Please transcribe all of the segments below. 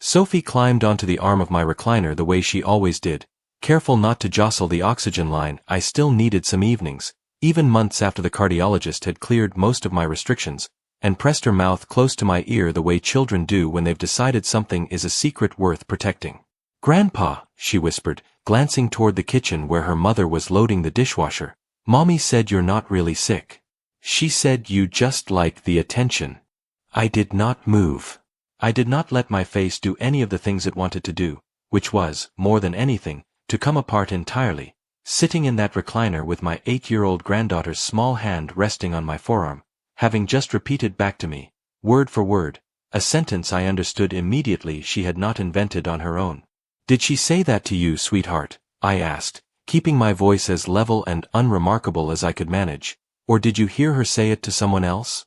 Sophie climbed onto the arm of my recliner the way she always did, careful not to jostle the oxygen line. I still needed some evenings, even months after the cardiologist had cleared most of my restrictions, and pressed her mouth close to my ear the way children do when they've decided something is a secret worth protecting. "Grandpa," she whispered, glancing toward the kitchen where her mother was loading the dishwasher, "Mommy said you're not really sick. She said you just like the attention." I did not move. I did not let my face do any of the things it wanted to do, which was, more than anything, to come apart entirely, sitting in that recliner with my 8-year-old granddaughter's small hand resting on my forearm, having just repeated back to me, word for word, a sentence I understood immediately she had not invented on her own. "Did she say that to you, sweetheart?" I asked, keeping my voice as level and unremarkable as I could manage. "Or did you hear her say it to someone else?"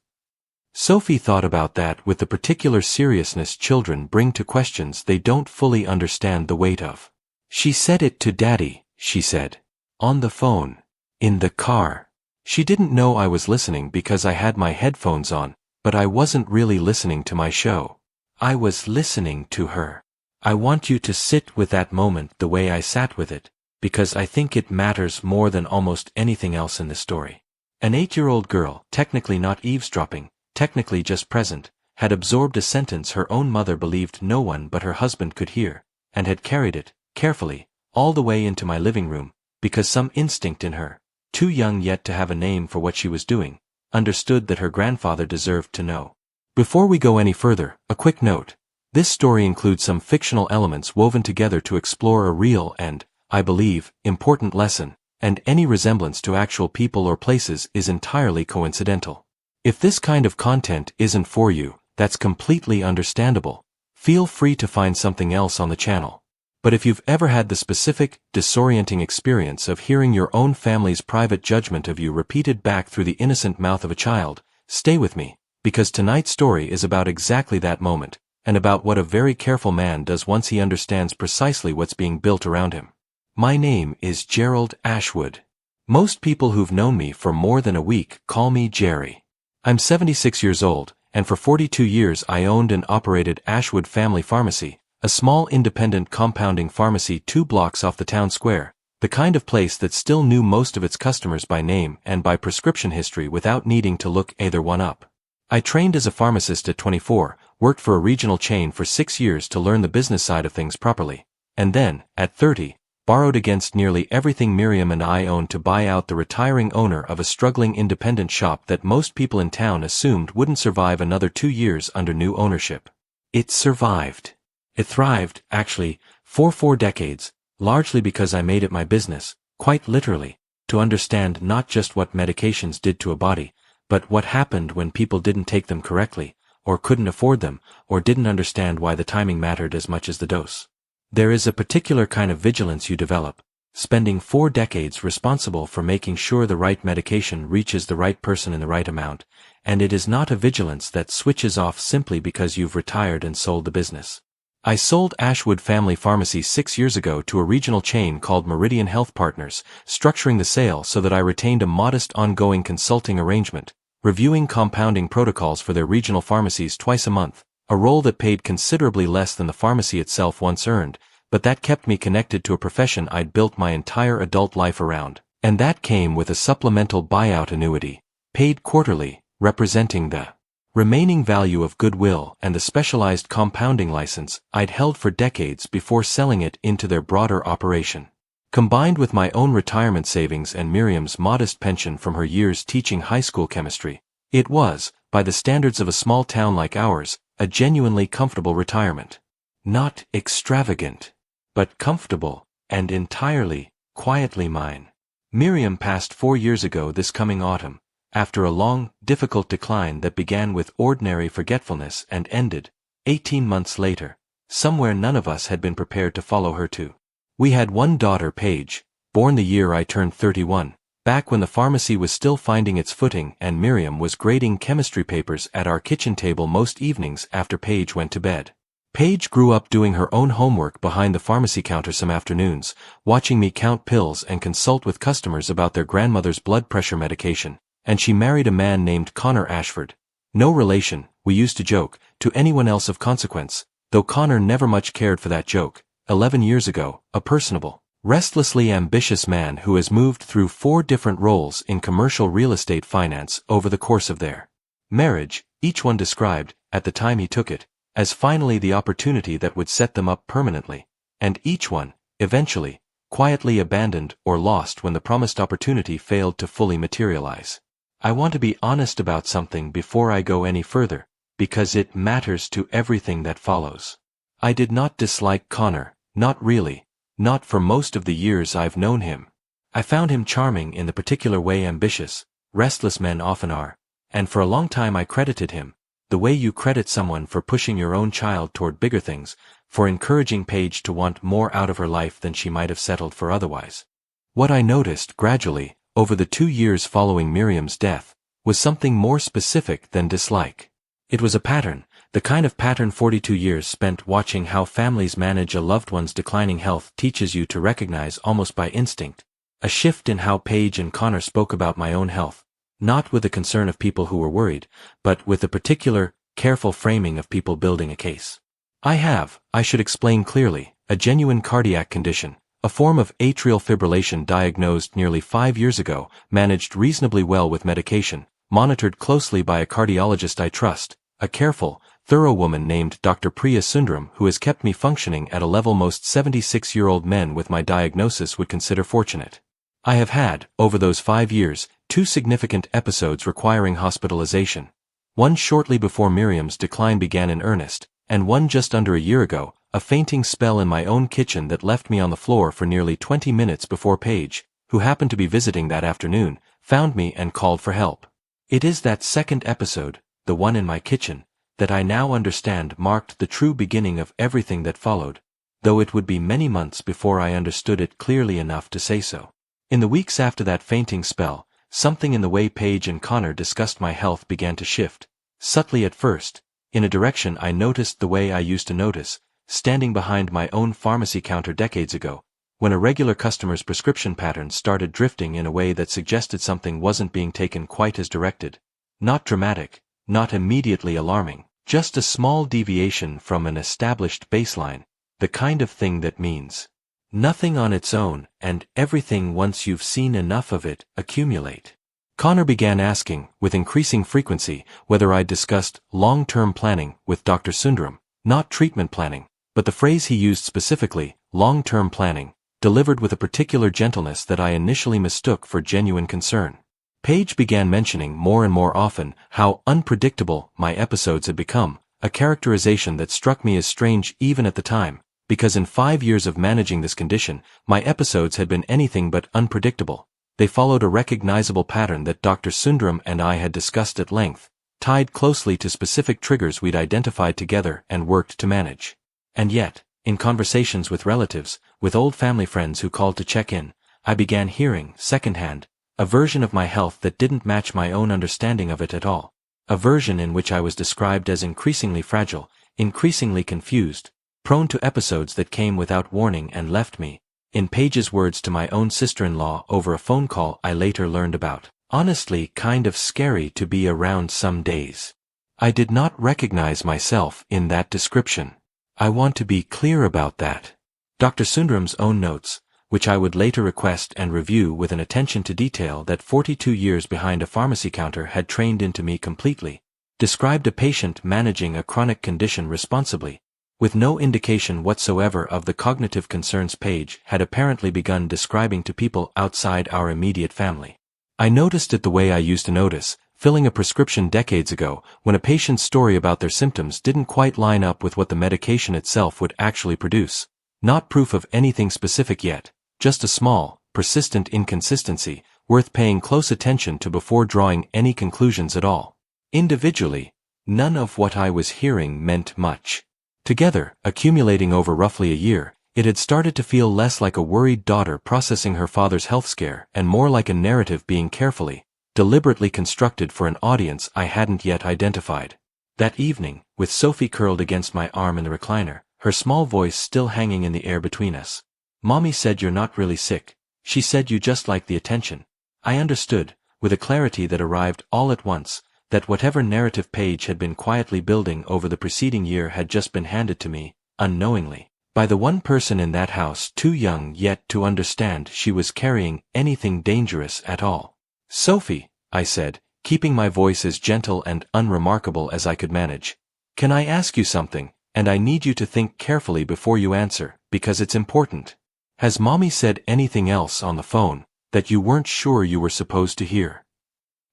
Sophie thought about that with the particular seriousness children bring to questions they don't fully understand the weight of. "She said it to Daddy," she said. "On the phone. In the car." She didn't know I was listening because I had my headphones on, but I wasn't really listening to my show. I was listening to her. I want you to sit with that moment the way I sat with it, because I think it matters more than almost anything else in the story. An 8-year-old girl, technically not eavesdropping, technically just present, had absorbed a sentence her own mother believed no one but her husband could hear, and had carried it, carefully, all the way into my living room, because some instinct in her, too young yet to have a name for what she was doing, understood that her grandfather deserved to know. Before we go any further, a quick note. This story includes some fictional elements woven together to explore a real and, I believe, important lesson, and any resemblance to actual people or places is entirely coincidental. If this kind of content isn't for you, that's completely understandable. Feel free to find something else on the channel. But if you've ever had the specific, disorienting experience of hearing your own family's private judgment of you repeated back through the innocent mouth of a child, stay with me, because tonight's story is about exactly that moment, and about what a very careful man does once he understands precisely what's being built around him. My name is Gerald Ashwood. Most people who've known me for more than a week call me Jerry. I'm 76 years old, and for 42 years I owned and operated Ashwood Family Pharmacy, a small independent compounding pharmacy 2 blocks off the town square, the kind of place that still knew most of its customers by name and by prescription history without needing to look either one up. I trained as a pharmacist at 24, worked for a regional chain for 6 years to learn the business side of things properly, and then, at 30, borrowed against nearly everything Miriam and I owned to buy out the retiring owner of a struggling independent shop that most people in town assumed wouldn't survive another 2 years under new ownership. It survived. It thrived, actually, for 4 decades, largely because I made it my business, quite literally, to understand not just what medications did to a body, but what happened when people didn't take them correctly, or couldn't afford them, or didn't understand why the timing mattered as much as the dose. There is a particular kind of vigilance you develop, spending 4 decades responsible for making sure the right medication reaches the right person in the right amount, and it is not a vigilance that switches off simply because you've retired and sold the business. I sold Ashwood Family Pharmacy 6 years ago to a regional chain called Meridian Health Partners, structuring the sale so that I retained a modest ongoing consulting arrangement, reviewing compounding protocols for their regional pharmacies twice a month, a role that paid considerably less than the pharmacy itself once earned, but that kept me connected to a profession I'd built my entire adult life around, and that came with a supplemental buyout annuity, paid quarterly, representing the remaining value of goodwill and the specialized compounding license I'd held for decades before selling it into their broader operation. Combined with my own retirement savings and Miriam's modest pension from her years teaching high school chemistry, it was, by the standards of a small town like ours, a genuinely comfortable retirement. Not extravagant, but comfortable, and entirely, quietly mine. Miriam passed 4 years ago this coming autumn, after a long, difficult decline that began with ordinary forgetfulness and ended, 18 months later, somewhere none of us had been prepared to follow her to. We had one daughter, Paige, born the year I turned 31, back when the pharmacy was still finding its footing and Miriam was grading chemistry papers at our kitchen table most evenings after Paige went to bed. Paige grew up doing her own homework behind the pharmacy counter some afternoons, watching me count pills and consult with customers about their grandmother's blood pressure medication, and she married a man named Connor Ashford. No relation, we used to joke, to anyone else of consequence, though Connor never much cared for that joke. 11 years ago, a personable, restlessly ambitious man who has moved through 4 different roles in commercial real estate finance over the course of their marriage, each one described, at the time he took it, as finally the opportunity that would set them up permanently, and each one, eventually, quietly abandoned or lost when the promised opportunity failed to fully materialize. I want to be honest about something before I go any further, because it matters to everything that follows. I did not dislike Connor, not really, not for most of the years I've known him. I found him charming in the particular way ambitious, restless men often are, and for a long time I credited him, the way you credit someone for pushing your own child toward bigger things, for encouraging Paige to want more out of her life than she might have settled for otherwise. What I noticed gradually, over the 2 years following Miriam's death, was something more specific than dislike. It was a pattern, the kind of pattern 42 years spent watching how families manage a loved one's declining health teaches you to recognize almost by instinct. A shift in how Paige and Connor spoke about my own health, not with the concern of people who were worried, but with the particular, careful framing of people building a case. I should explain clearly, a genuine cardiac condition, a form of atrial fibrillation diagnosed nearly 5 years ago, managed reasonably well with medication, monitored closely by a cardiologist I trust, a careful, thorough woman named Dr. Priya Sundaram who has kept me functioning at a level most 76-year-old men with my diagnosis would consider fortunate. I have had, over those 5 years, 2 significant episodes requiring hospitalization. One shortly before Miriam's decline began in earnest, and one just under a year ago, a fainting spell in my own kitchen that left me on the floor for nearly 20 minutes before Paige, who happened to be visiting that afternoon, found me and called for help. It is that second episode, the one in my kitchen, that I now understand marked the true beginning of everything that followed, though it would be many months before I understood it clearly enough to say so. In the weeks after that fainting spell, something in the way Paige and Connor discussed my health began to shift, subtly at first, in a direction I noticed the way I used to notice, standing behind my own pharmacy counter decades ago, when a regular customer's prescription patterns started drifting in a way that suggested something wasn't being taken quite as directed. Not dramatic, not immediately alarming, just a small deviation from an established baseline, the kind of thing that means nothing on its own, and everything once you've seen enough of it accumulate. Connor began asking, with increasing frequency, whether I'd discussed long-term planning with Dr. Sundaram, not treatment planning, but the phrase he used specifically, long-term planning, delivered with a particular gentleness that I initially mistook for genuine concern. Paige began mentioning more and more often how unpredictable my episodes had become, a characterization that struck me as strange even at the time, because in 5 years of managing this condition, my episodes had been anything but unpredictable. They followed a recognizable pattern that Dr. Sundaram and I had discussed at length, tied closely to specific triggers we'd identified together and worked to manage. And yet, in conversations with relatives, with old family friends who called to check in, I began hearing, secondhand, a version of my health that didn't match my own understanding of it at all. A version in which I was described as increasingly fragile, increasingly confused, prone to episodes that came without warning and left me, in Paige's words to my own sister-in-law over a phone call I later learned about, honestly kind of scary to be around some days. I did not recognize myself in that description. I want to be clear about that. Dr. Sundaram's own notes, which I would later request and review with an attention to detail that 42 years behind a pharmacy counter had trained into me completely, described a patient managing a chronic condition responsibly, with no indication whatsoever of the cognitive concerns Paige had apparently begun describing to people outside our immediate family. I noticed it the way I used to notice, filling a prescription decades ago, when a patient's story about their symptoms didn't quite line up with what the medication itself would actually produce. Not proof of anything specific yet, just a small, persistent inconsistency, worth paying close attention to before drawing any conclusions at all. Individually, none of what I was hearing meant much. Together, accumulating over roughly a year, it had started to feel less like a worried daughter processing her father's health scare and more like a narrative being carefully, deliberately constructed for an audience I hadn't yet identified. That evening, with Sophie curled against my arm in the recliner, her small voice still hanging in the air between us. "Mommy said you're not really sick. She said you just like the attention." I understood, with a clarity that arrived all at once, that whatever narrative Paige had been quietly building over the preceding year had just been handed to me, unknowingly, by the one person in that house too young yet to understand she was carrying anything dangerous at all. "Sophie," I said, keeping my voice as gentle and unremarkable as I could manage, "can I ask you something, and I need you to think carefully before you answer, because it's important. Has Mommy said anything else on the phone that you weren't sure you were supposed to hear?"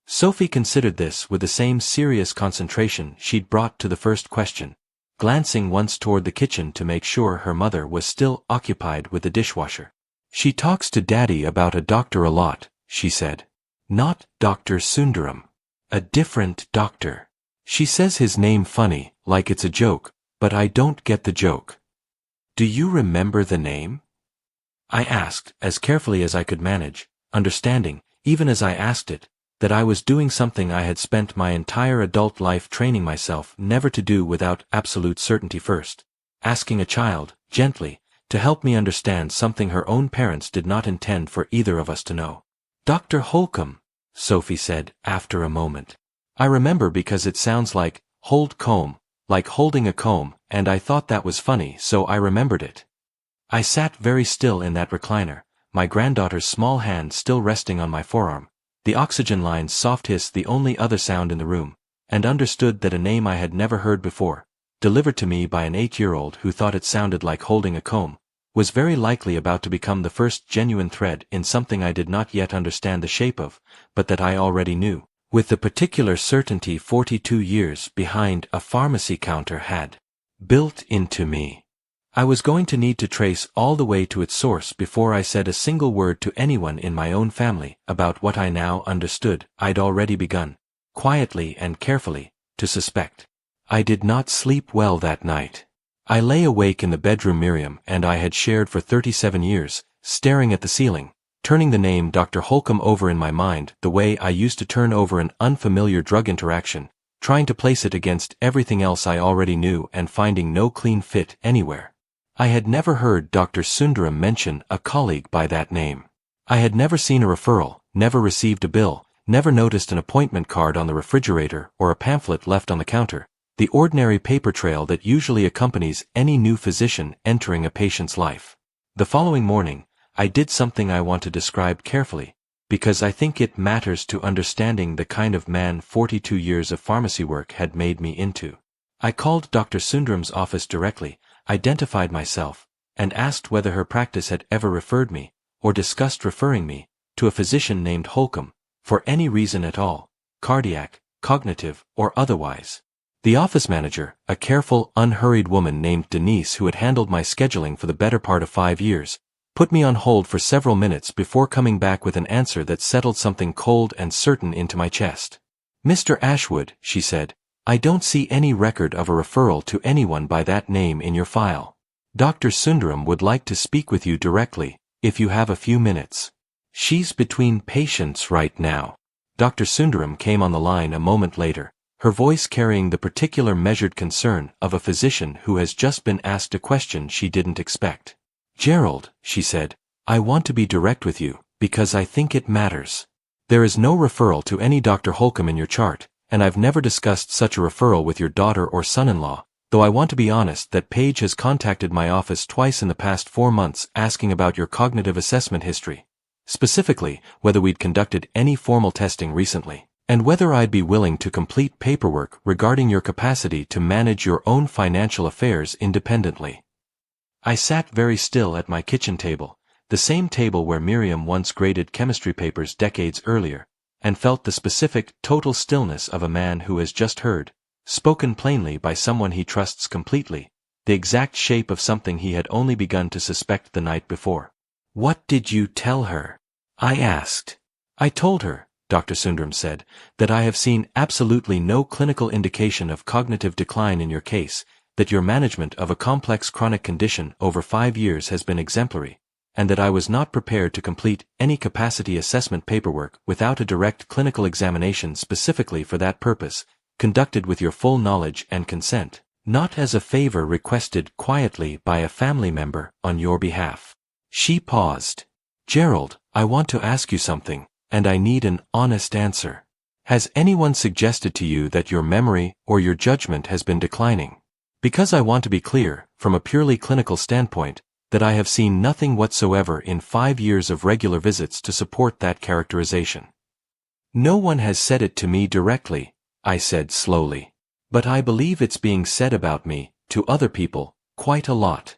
Sophie considered this with the same serious concentration she'd brought to the first question, glancing once toward the kitchen to make sure her mother was still occupied with the dishwasher. "She talks to Daddy about a doctor a lot," she said. "Not Dr. Sundaram. A different doctor. She says his name funny, like it's a joke, but I don't get the joke." "Do you remember the name?" I asked, as carefully as I could manage, understanding, even as I asked it, that I was doing something I had spent my entire adult life training myself never to do without absolute certainty first, asking a child, gently, to help me understand something her own parents did not intend for either of us to know. "Dr. Holcomb," Sophie said, after a moment. "I remember because it sounds like, hold comb, like holding a comb, and I thought that was funny, so I remembered it." I sat very still in that recliner, my granddaughter's small hand still resting on my forearm, the oxygen line's soft hiss the only other sound in the room, and understood that a name I had never heard before, delivered to me by an 8-year-old who thought it sounded like holding a comb, was very likely about to become the first genuine thread in something I did not yet understand the shape of, but that I already knew, with the particular certainty 42 years behind a pharmacy counter had built into me. I was going to need to trace all the way to its source before I said a single word to anyone in my own family about what I now understood I'd already begun, quietly and carefully, to suspect. I did not sleep well that night. I lay awake in the bedroom Miriam and I had shared for 37 years, staring at the ceiling, turning the name Dr. Holcomb over in my mind the way I used to turn over an unfamiliar drug interaction, trying to place it against everything else I already knew and finding no clean fit anywhere. I had never heard Dr. Sundaram mention a colleague by that name. I had never seen a referral, never received a bill, never noticed an appointment card on the refrigerator or a pamphlet left on the counter, the ordinary paper trail that usually accompanies any new physician entering a patient's life. The following morning, I did something I want to describe carefully, because I think it matters to understanding the kind of man 42 years of pharmacy work had made me into. I called Dr. Sundaram's office directly, identified myself, and asked whether her practice had ever referred me, or discussed referring me, to a physician named Holcomb, for any reason at all, cardiac, cognitive, or otherwise. The office manager, a careful, unhurried woman named Denise who had handled my scheduling for the better part of 5 years, put me on hold for several minutes before coming back with an answer that settled something cold and certain into my chest. "Mr. Ashwood," she said, "I don't see any record of a referral to anyone by that name in your file. Dr. Sundaram would like to speak with you directly, if you have a few minutes. She's between patients right now." Dr. Sundaram came on the line a moment later, her voice carrying the particular measured concern of a physician who has just been asked a question she didn't expect. "Gerald," she said, "I want to be direct with you, because I think it matters. There is no referral to any Dr. Holcomb in your chart, and I've never discussed such a referral with your daughter or son-in-law, though I want to be honest that Paige has contacted my office twice in the past 4 months asking about your cognitive assessment history. Specifically, whether we'd conducted any formal testing recently, and whether I'd be willing to complete paperwork regarding your capacity to manage your own financial affairs independently." I sat very still at my kitchen table, the same table where Miriam once graded chemistry papers decades earlier, and felt the specific, total stillness of a man who has just heard, spoken plainly by someone he trusts completely, the exact shape of something he had only begun to suspect the night before. "What did you tell her?" I asked. "I told her," Dr. Sundaram said, "that I have seen absolutely no clinical indication of cognitive decline in your case, that your management of a complex chronic condition over 5 years has been exemplary, and that I was not prepared to complete any capacity assessment paperwork without a direct clinical examination specifically for that purpose, conducted with your full knowledge and consent, not as a favor requested quietly by a family member on your behalf." She paused. "Gerald, I want to ask you something, and I need an honest answer." Has anyone suggested to you that your memory or your judgment has been declining? Because I want to be clear, from a purely clinical standpoint, that I have seen nothing whatsoever in 5 years of regular visits to support that characterization. No one has said it to me directly, I said slowly. But I believe it's being said about me, to other people, quite a lot.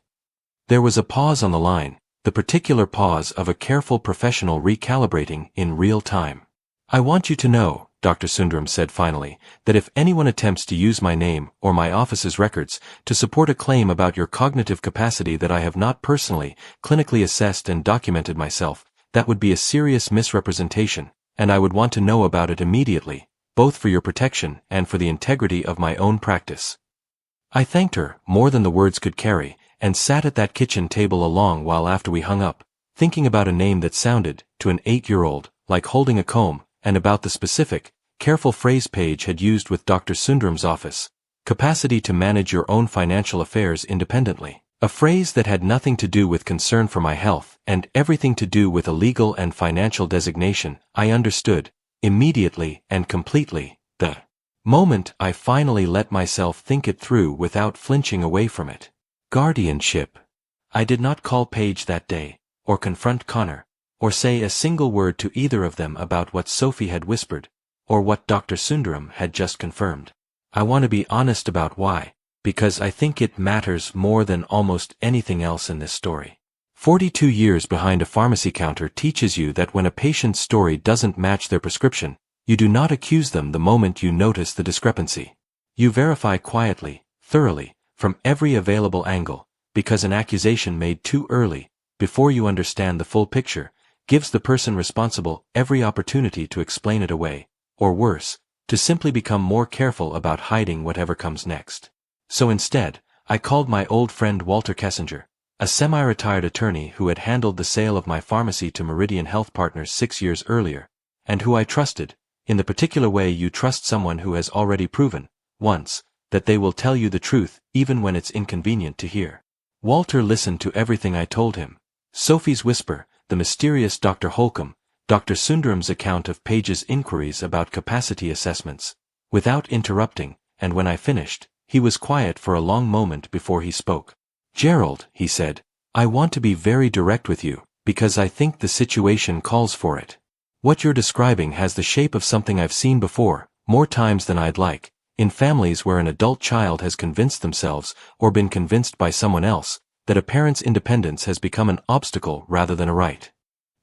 There was a pause on the line, the particular pause of a careful professional recalibrating in real time. I want you to know, Dr. Sundaram said finally, that if anyone attempts to use my name or my office's records to support a claim about your cognitive capacity that I have not personally, clinically assessed and documented myself, that would be a serious misrepresentation, and I would want to know about it immediately, both for your protection and for the integrity of my own practice. I thanked her, more than the words could carry, and sat at that kitchen table a long while after we hung up, thinking about a name that sounded, to an 8-year-old, like holding a comb, and about the specific, careful phrase Paige had used with Dr. Sundaram's office, capacity to manage your own financial affairs independently. A phrase that had nothing to do with concern for my health and everything to do with a legal and financial designation. I understood, immediately and completely, the moment I finally let myself think it through without flinching away from it. Guardianship. I did not call Paige that day, or confront Connor, or say a single word to either of them about what Sophie had whispered, or what Dr. Sundaram had just confirmed. I want to be honest about why, because I think it matters more than almost anything else in this story. 42 years behind a pharmacy counter teaches you that when a patient's story doesn't match their prescription, you do not accuse them the moment you notice the discrepancy. You verify quietly, thoroughly, from every available angle, because an accusation made too early, before you understand the full picture, gives the person responsible every opportunity to explain it away, or worse, to simply become more careful about hiding whatever comes next. So instead, I called my old friend Walter Kessinger, a semi-retired attorney who had handled the sale of my pharmacy to Meridian Health Partners 6 years earlier, and who I trusted, in the particular way you trust someone who has already proven, once, that they will tell you the truth even when it's inconvenient to hear. Walter listened to everything I told him. Sophie's whisper, the mysterious Dr. Holcomb, Dr. Sundaram's account of Paige's inquiries about capacity assessments, without interrupting, and when I finished, he was quiet for a long moment before he spoke. Gerald, he said, I want to be very direct with you, because I think the situation calls for it. What you're describing has the shape of something I've seen before, more times than I'd like, in families where an adult child has convinced themselves, or been convinced by someone else, that a parent's independence has become an obstacle rather than a right.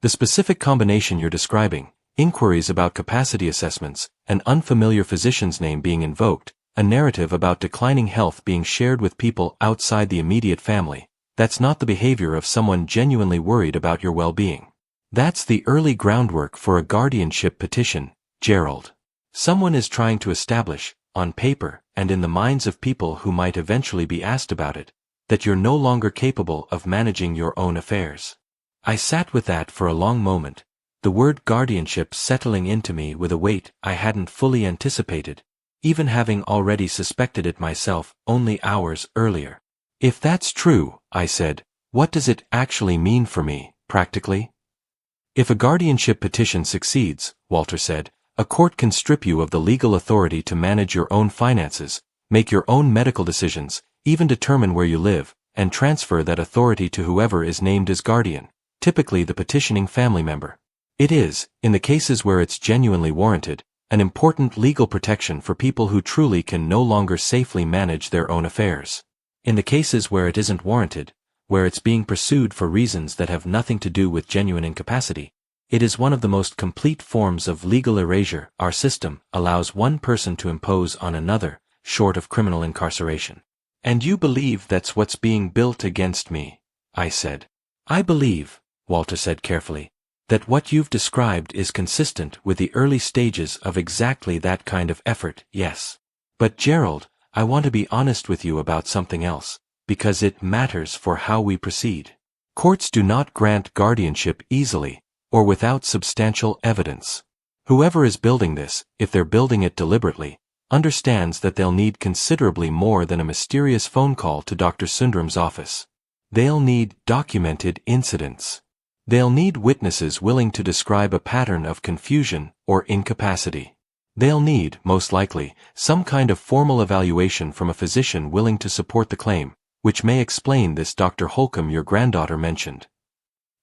The specific combination you're describing, inquiries about capacity assessments, an unfamiliar physician's name being invoked, a narrative about declining health being shared with people outside the immediate family, that's not the behavior of someone genuinely worried about your well-being. That's the early groundwork for a guardianship petition, Gerald. Someone is trying to establish, on paper and in the minds of people who might eventually be asked about it, that you're no longer capable of managing your own affairs. I sat with that for a long moment, the word guardianship settling into me with a weight I hadn't fully anticipated, even having already suspected it myself only hours earlier. If that's true, I said, what does it actually mean for me, practically? If a guardianship petition succeeds, Walter said, a court can strip you of the legal authority to manage your own finances, make your own medical decisions, even determine where you live, and transfer that authority to whoever is named as guardian, typically the petitioning family member. It is, in the cases where it's genuinely warranted, an important legal protection for people who truly can no longer safely manage their own affairs. In the cases where it isn't warranted, where it's being pursued for reasons that have nothing to do with genuine incapacity, it is one of the most complete forms of legal erasure our system allows one person to impose on another, short of criminal incarceration. And you believe that's what's being built against me, I said. I believe, Walter said carefully, that what you've described is consistent with the early stages of exactly that kind of effort, yes. But Gerald, I want to be honest with you about something else, because it matters for how we proceed. Courts do not grant guardianship easily, or without substantial evidence. Whoever is building this, if they're building it deliberately, understands that they'll need considerably more than a mysterious phone call to Dr. Sundaram's office. They'll need documented incidents. They'll need witnesses willing to describe a pattern of confusion or incapacity. They'll need, most likely, some kind of formal evaluation from a physician willing to support the claim, which may explain this Dr. Holcomb your granddaughter mentioned.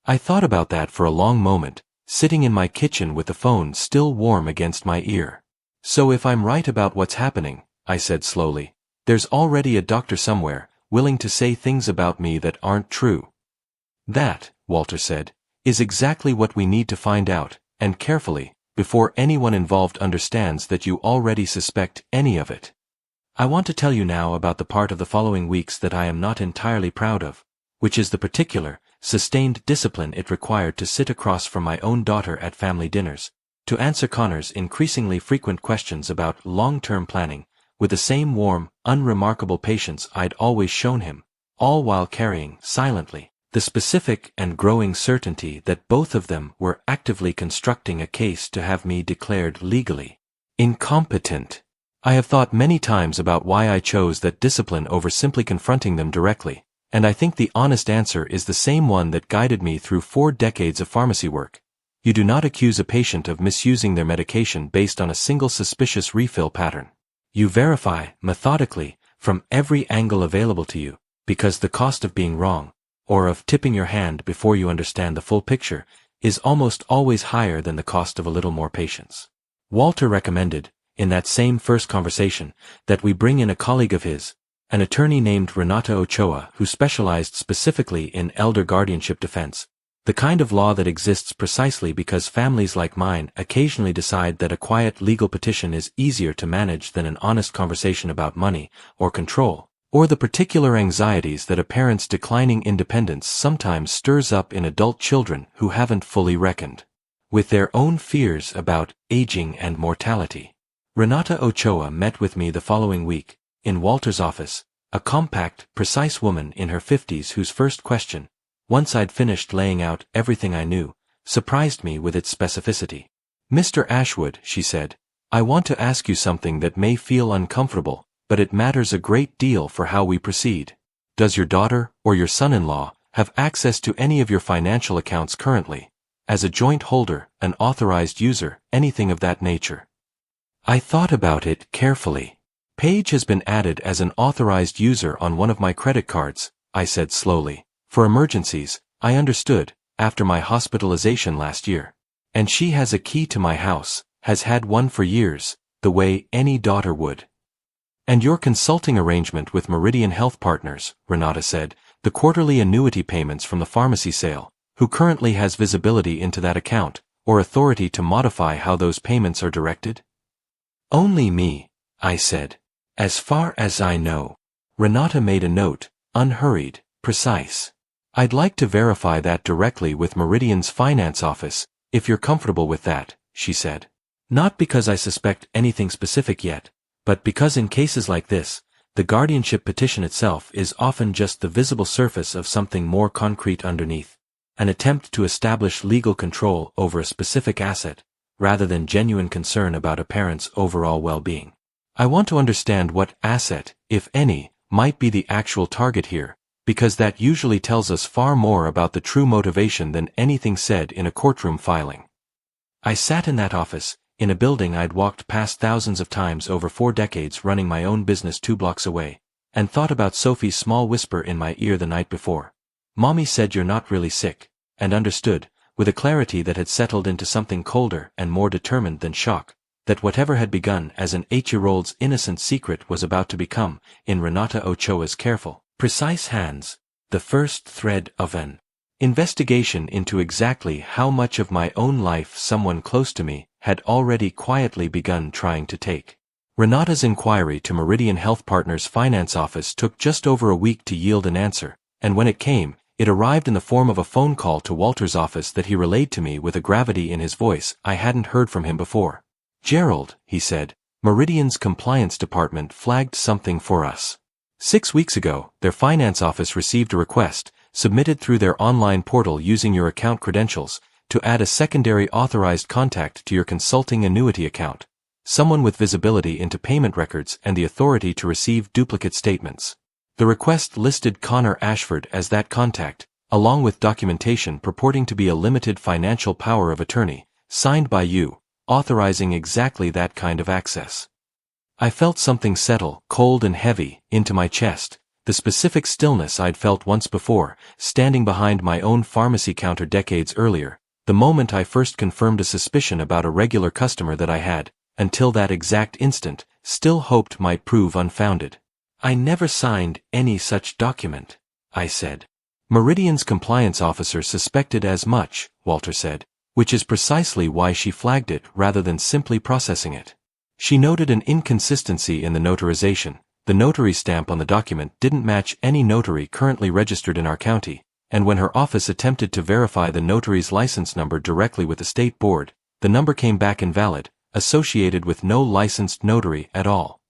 I thought about that for a long moment, sitting in my kitchen with the phone still warm against my ear. So if I'm right about what's happening, I said slowly, there's already a doctor somewhere, willing to say things about me that aren't true. That, Walter said, is exactly what we need to find out, and carefully, before anyone involved understands that you already suspect any of it. I want to tell you now about the part of the following weeks that I am not entirely proud of, which is the particular, sustained discipline it required to sit across from my own daughter at family dinners, to answer Connor's increasingly frequent questions about long-term planning, with the same warm, unremarkable patience I'd always shown him, all while carrying, silently, the specific and growing certainty that both of them were actively constructing a case to have me declared legally incompetent. I have thought many times about why I chose that discipline over simply confronting them directly, and I think the honest answer is the same one that guided me through 4 decades of pharmacy work. You do not accuse a patient of misusing their medication based on a single suspicious refill pattern. You verify, methodically, from every angle available to you, because the cost of being wrong, or of tipping your hand before you understand the full picture, is almost always higher than the cost of a little more patience. Walter recommended, in that same first conversation, that we bring in a colleague of his, an attorney named Renata Ochoa who specialized specifically in elder guardianship defense, the kind of law that exists precisely because families like mine occasionally decide that a quiet legal petition is easier to manage than an honest conversation about money, or control, or the particular anxieties that a parent's declining independence sometimes stirs up in adult children who haven't fully reckoned with their own fears about aging and mortality. Renata Ochoa met with me the following week, in Walter's office, a compact, precise woman in her 50s whose first question, once I'd finished laying out everything I knew, surprised me with its specificity. "Mr. Ashwood," she said, "I want to ask you something that may feel uncomfortable, but it matters a great deal for how we proceed. Does your daughter, or your son-in-law, have access to any of your financial accounts currently? As a joint holder, an authorized user, anything of that nature?" I thought about it carefully. "Paige has been added as an authorized user on one of my credit cards," I said slowly. "For emergencies, I understood, after my hospitalization last year. And she has a key to my house, has had one for years, the way any daughter would." "And your consulting arrangement with Meridian Health Partners," Renata said, "the quarterly annuity payments from the pharmacy sale, who currently has visibility into that account, or authority to modify how those payments are directed?" "Only me," I said. "As far as I know." Renata made a note, unhurried, precise. "I'd like to verify that directly with Meridian's finance office, if you're comfortable with that," she said. "Not because I suspect anything specific yet, but because in cases like this, the guardianship petition itself is often just the visible surface of something more concrete underneath, an attempt to establish legal control over a specific asset, rather than genuine concern about a parent's overall well-being. I want to understand what asset, if any, might be the actual target here, because that usually tells us far more about the true motivation than anything said in a courtroom filing. I sat in that office, in a building I'd walked past thousands of times over 4 decades running my own business 2 blocks away, and thought about Sophie's small whisper in my ear the night before. "Mommy said you're not really sick," and understood, with a clarity that had settled into something colder and more determined than shock, that whatever had begun as an 8-year-old's innocent secret was about to become, in Renata Ochoa's careful, precise hands, the first thread of an investigation into exactly how much of my own life someone close to me had already quietly begun trying to take. Renata's inquiry to Meridian Health Partners' finance office took just over a week to yield an answer, and when it came, it arrived in the form of a phone call to Walter's office that he relayed to me with a gravity in his voice I hadn't heard from him before. "Gerald," he said, "Meridian's compliance department flagged something for us. 6 weeks ago, their finance office received a request, submitted through their online portal using your account credentials, to add a secondary authorized contact to your consulting annuity account, someone with visibility into payment records and the authority to receive duplicate statements. The request listed Connor Ashford as that contact, along with documentation purporting to be a limited financial power of attorney, signed by you, authorizing exactly that kind of access. I felt something settle, cold and heavy, into my chest, the specific stillness I'd felt once before, standing behind my own pharmacy counter decades earlier, the moment I first confirmed a suspicion about a regular customer that I had, until that exact instant, still hoped might prove unfounded. "I never signed any such document," I said. "Meridian's compliance officer suspected as much," Walter said, "which is precisely why she flagged it rather than simply processing it. She noted an inconsistency in the notarization. The notary stamp on the document didn't match any notary currently registered in our county, and when her office attempted to verify the notary's license number directly with the state board, the number came back invalid, associated with no licensed notary at all."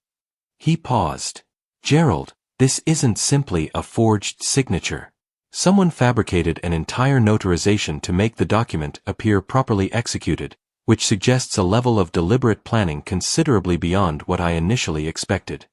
He paused. "Gerald, this isn't simply a forged signature. Someone fabricated an entire notarization to make the document appear properly executed, which suggests a level of deliberate planning considerably beyond what I initially expected."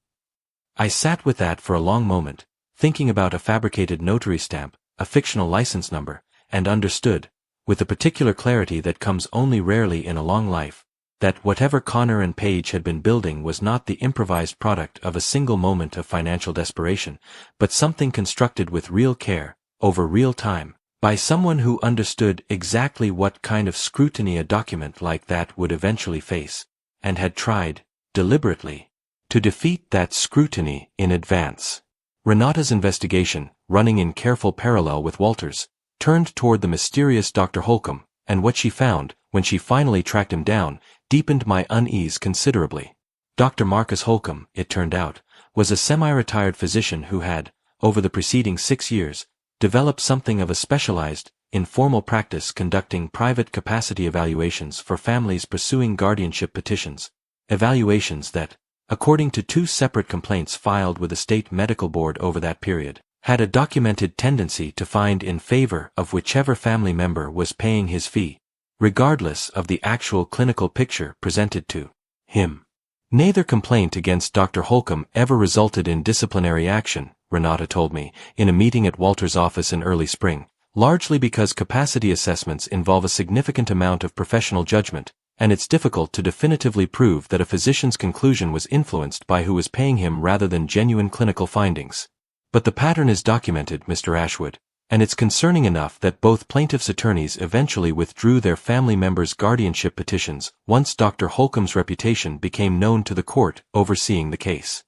I sat with that for a long moment, thinking about a fabricated notary stamp, a fictional license number, and understood, with a particular clarity that comes only rarely in a long life, that whatever Connor and Page had been building was not the improvised product of a single moment of financial desperation, but something constructed with real care, over real time, by someone who understood exactly what kind of scrutiny a document like that would eventually face, and had tried, deliberately, to defeat that scrutiny in advance. Renata's investigation, running in careful parallel with Walter's, turned toward the mysterious Dr. Holcomb, and what she found, when she finally tracked him down, deepened my unease considerably. Dr. Marcus Holcomb, it turned out, was a semi-retired physician who had, over the preceding 6 years, developed something of a specialized, informal practice conducting private capacity evaluations for families pursuing guardianship petitions, evaluations that, according to 2 separate complaints filed with the state medical board over that period, had a documented tendency to find in favor of whichever family member was paying his fee, regardless of the actual clinical picture presented to him. Neither complaint against Dr. Holcomb ever resulted in disciplinary action, Renata told me, in a meeting at Walter's office in early spring, largely because capacity assessments involve a significant amount of professional judgment, and it's difficult to definitively prove that a physician's conclusion was influenced by who was paying him rather than genuine clinical findings. "But the pattern is documented, Mr. Ashwood, and it's concerning enough that both plaintiffs' attorneys eventually withdrew their family members' guardianship petitions once Dr. Holcomb's reputation became known to the court overseeing the case."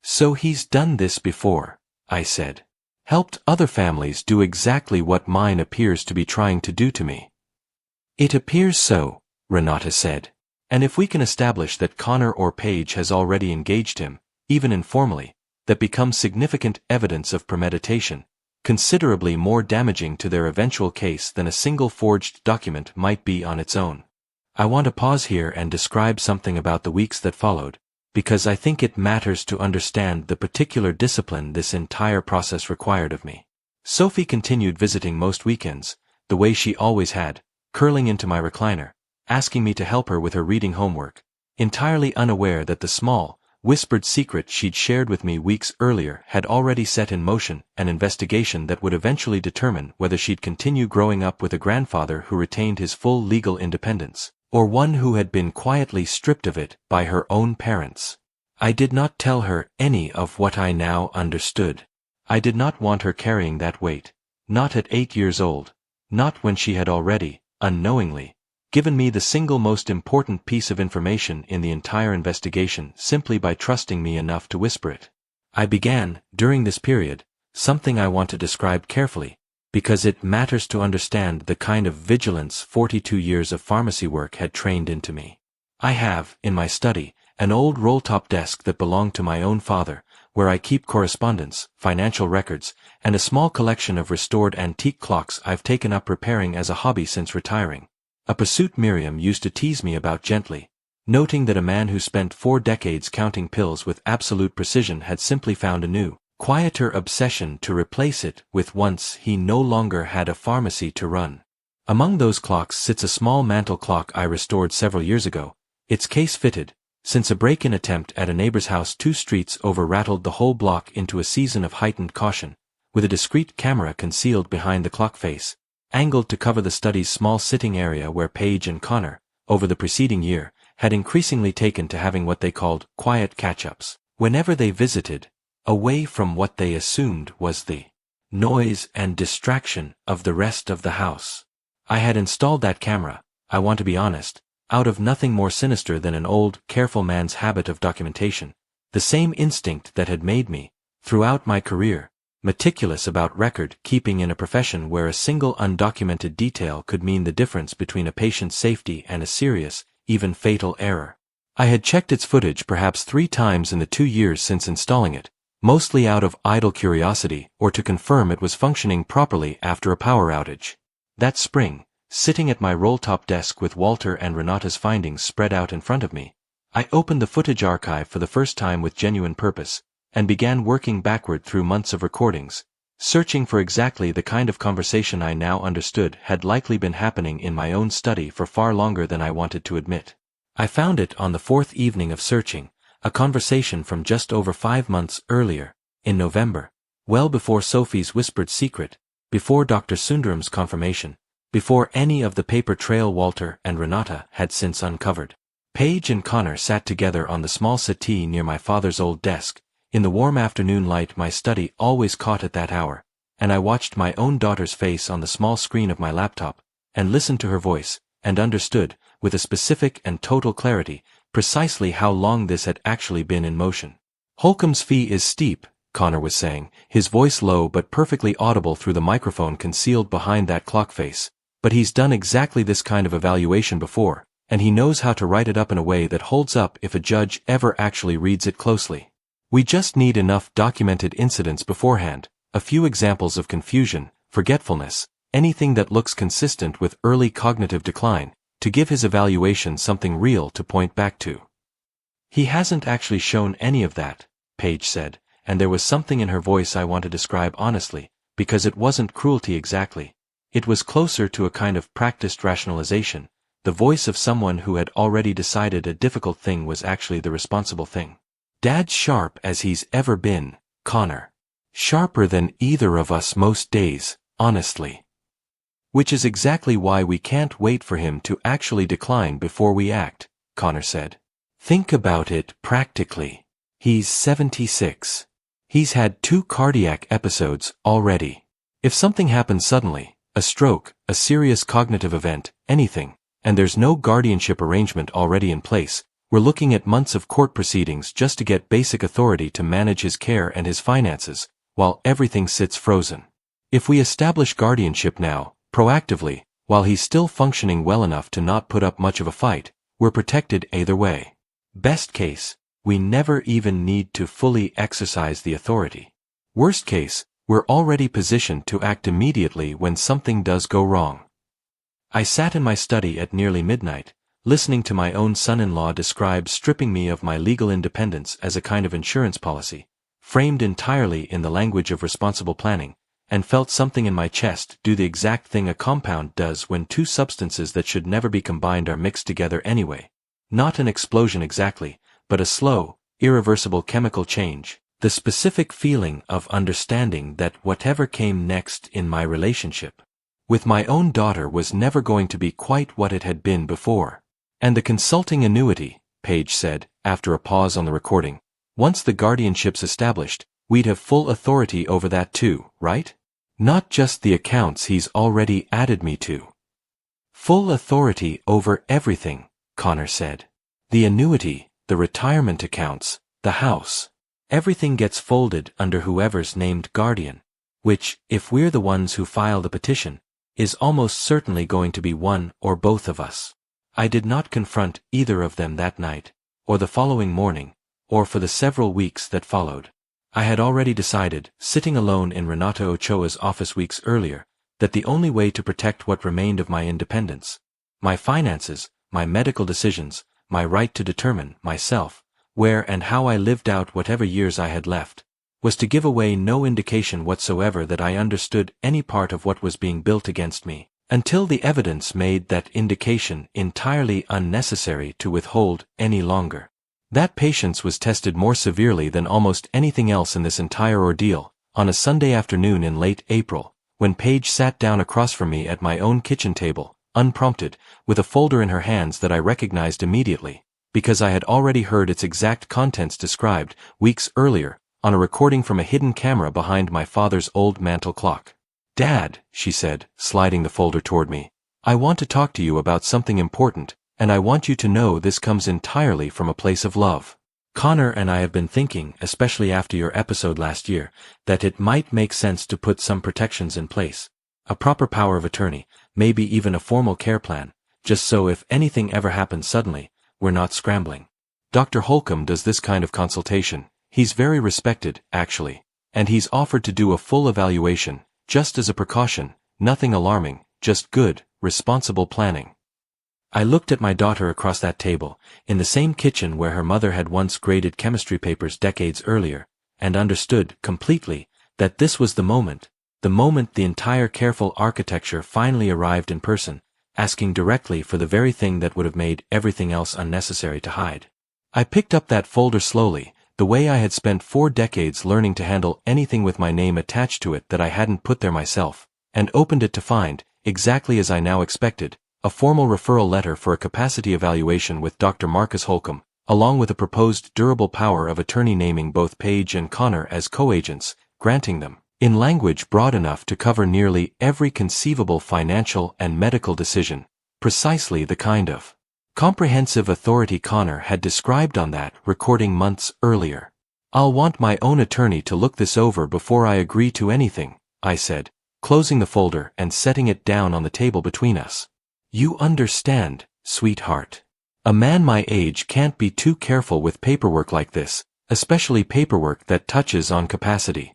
"So he's done this before," I said. "Helped other families do exactly what mine appears to be trying to do to me." "It appears so," Renata said. "And if we can establish that Connor or Page has already engaged him, even informally, that becomes significant evidence of premeditation, considerably more damaging to their eventual case than a single forged document might be on its own." I want to pause here and describe something about the weeks that followed, because I think it matters to understand the particular discipline this entire process required of me. Sophie continued visiting most weekends, the way she always had, curling into my recliner, asking me to help her with her reading homework, entirely unaware that the small, whispered secret she'd shared with me weeks earlier had already set in motion an investigation that would eventually determine whether she'd continue growing up with a grandfather who retained his full legal independence, or one who had been quietly stripped of it by her own parents. I did not tell her any of what I now understood. I did not want her carrying that weight, not at 8 years old, not when she had already, unknowingly, given me the single most important piece of information in the entire investigation simply by trusting me enough to whisper it. I began, during this period, something I want to describe carefully, because it matters to understand the kind of vigilance 42 years of pharmacy work had trained into me. I have, in my study, an old roll-top desk that belonged to my own father, where I keep correspondence, financial records, and a small collection of restored antique clocks I've taken up repairing as a hobby since retiring. A pursuit Miriam used to tease me about gently, noting that a man who spent 4 decades counting pills with absolute precision had simply found a new, quieter obsession to replace it with once he no longer had a pharmacy to run. Among those clocks sits a small mantel clock I restored several years ago, its case fitted, since a break-in attempt at a neighbor's house 2 streets over rattled the whole block into a season of heightened caution, with a discreet camera concealed behind the clock face, angled to cover the study's small sitting area where Page and Connor, over the preceding year, had increasingly taken to having what they called quiet catch-ups. Whenever they visited, away from what they assumed was the noise and distraction of the rest of the house. I had installed that camera, I want to be honest, out of nothing more sinister than an old, careful man's habit of documentation, the same instinct that had made me, throughout my career, meticulous about record-keeping in a profession where a single undocumented detail could mean the difference between a patient's safety and a serious, even fatal error. I had checked its footage perhaps 3 times in the 2 years since installing it, mostly out of idle curiosity or to confirm it was functioning properly after a power outage. That spring, sitting at my roll-top desk with Walter and Renata's findings spread out in front of me, I opened the footage archive for the first time with genuine purpose, and began working backward through months of recordings, searching for exactly the kind of conversation I now understood had likely been happening in my own study for far longer than I wanted to admit. I found it on the 4th evening of searching, a conversation from just over 5 months earlier, in November, well before Sophie's whispered secret, before Dr. Sundaram's confirmation, before any of the paper trail Walter and Renata had since uncovered. Paige and Connor sat together on the small settee near my father's old desk, in the warm afternoon light my study always caught at that hour, and I watched my own daughter's face on the small screen of my laptop, and listened to her voice, and understood, with a specific and total clarity, precisely how long this had actually been in motion. Holcomb's fee is steep, Connor was saying, his voice low but perfectly audible through the microphone concealed behind that clock face, but he's done exactly this kind of evaluation before, and he knows how to write it up in a way that holds up if a judge ever actually reads it closely. We just need enough documented incidents beforehand, a few examples of confusion, forgetfulness, anything that looks consistent with early cognitive decline, to give his evaluation something real to point back to. He hasn't actually shown any of that, Paige said, and there was something in her voice I want to describe honestly, because it wasn't cruelty exactly. It was closer to a kind of practiced rationalization, the voice of someone who had already decided a difficult thing was actually the responsible thing. Dad's sharp as he's ever been, Connor. Sharper than either of us most days, honestly. Which is exactly why we can't wait for him to actually decline before we act, Connor said. Think about it practically. He's 76. He's had 2 cardiac episodes already. If something happens suddenly, a stroke, a serious cognitive event, anything, and there's no guardianship arrangement already in place, we're looking at months of court proceedings just to get basic authority to manage his care and his finances, while everything sits frozen. If we establish guardianship now, proactively, while he's still functioning well enough to not put up much of a fight, we're protected either way. Best case, we never even need to fully exercise the authority. Worst case, we're already positioned to act immediately when something does go wrong. I sat in my study at nearly midnight, listening to my own son-in-law describe stripping me of my legal independence as a kind of insurance policy, framed entirely in the language of responsible planning, and felt something in my chest do the exact thing a compound does when 2 substances that should never be combined are mixed together anyway. Not an explosion exactly, but a slow, irreversible chemical change, the specific feeling of understanding that whatever came next in my relationship with my own daughter was never going to be quite what it had been before. And the consulting annuity, Paige said, after a pause on the recording, once the guardianship's established, we'd have full authority over that too, right? Not just the accounts he's already added me to. Full authority over everything, Connor said. The annuity, the retirement accounts, the house. Everything gets folded under whoever's named guardian, which, if we're the ones who file the petition, is almost certainly going to be one or both of us. I did not confront either of them that night, or the following morning, or for the several weeks that followed. I had already decided, sitting alone in Renata Ochoa's office weeks earlier, that the only way to protect what remained of my independence, my finances, my medical decisions, my right to determine, myself, where and how I lived out whatever years I had left, was to give away no indication whatsoever that I understood any part of what was being built against me, until the evidence made that indication entirely unnecessary to withhold any longer. That patience was tested more severely than almost anything else in this entire ordeal, on a Sunday afternoon in late April, when Paige sat down across from me at my own kitchen table, unprompted, with a folder in her hands that I recognized immediately, because I had already heard its exact contents described, weeks earlier, on a recording from a hidden camera behind my father's old mantel clock. "Dad," she said, sliding the folder toward me, "I want to talk to you about something important, and I want you to know this comes entirely from a place of love. Connor and I have been thinking, especially after your episode last year, that it might make sense to put some protections in place. A proper power of attorney, maybe even a formal care plan, just so if anything ever happens suddenly, we're not scrambling. Dr. Holcomb does this kind of consultation. He's very respected, actually, and he's offered to do a full evaluation, just as a precaution, nothing alarming, just good, responsible planning." I looked at my daughter across that table, in the same kitchen where her mother had once graded chemistry papers decades earlier, and understood, completely, that this was the moment the entire careful architecture finally arrived in person, asking directly for the very thing that would have made everything else unnecessary to hide. I picked up that folder slowly, the way I had spent 4 decades learning to handle anything with my name attached to it that I hadn't put there myself, and opened it to find, exactly as I now expected, a formal referral letter for a capacity evaluation with Dr. Marcus Holcomb, along with a proposed durable power of attorney naming both Paige and Connor as co-agents, granting them, in language broad enough to cover nearly every conceivable financial and medical decision, precisely the kind of comprehensive authority Connor had described on that recording months earlier. "I'll want my own attorney to look this over before I agree to anything," I said, closing the folder and setting it down on the table between us. "You understand, sweetheart. A man my age can't be too careful with paperwork like this, especially paperwork that touches on capacity."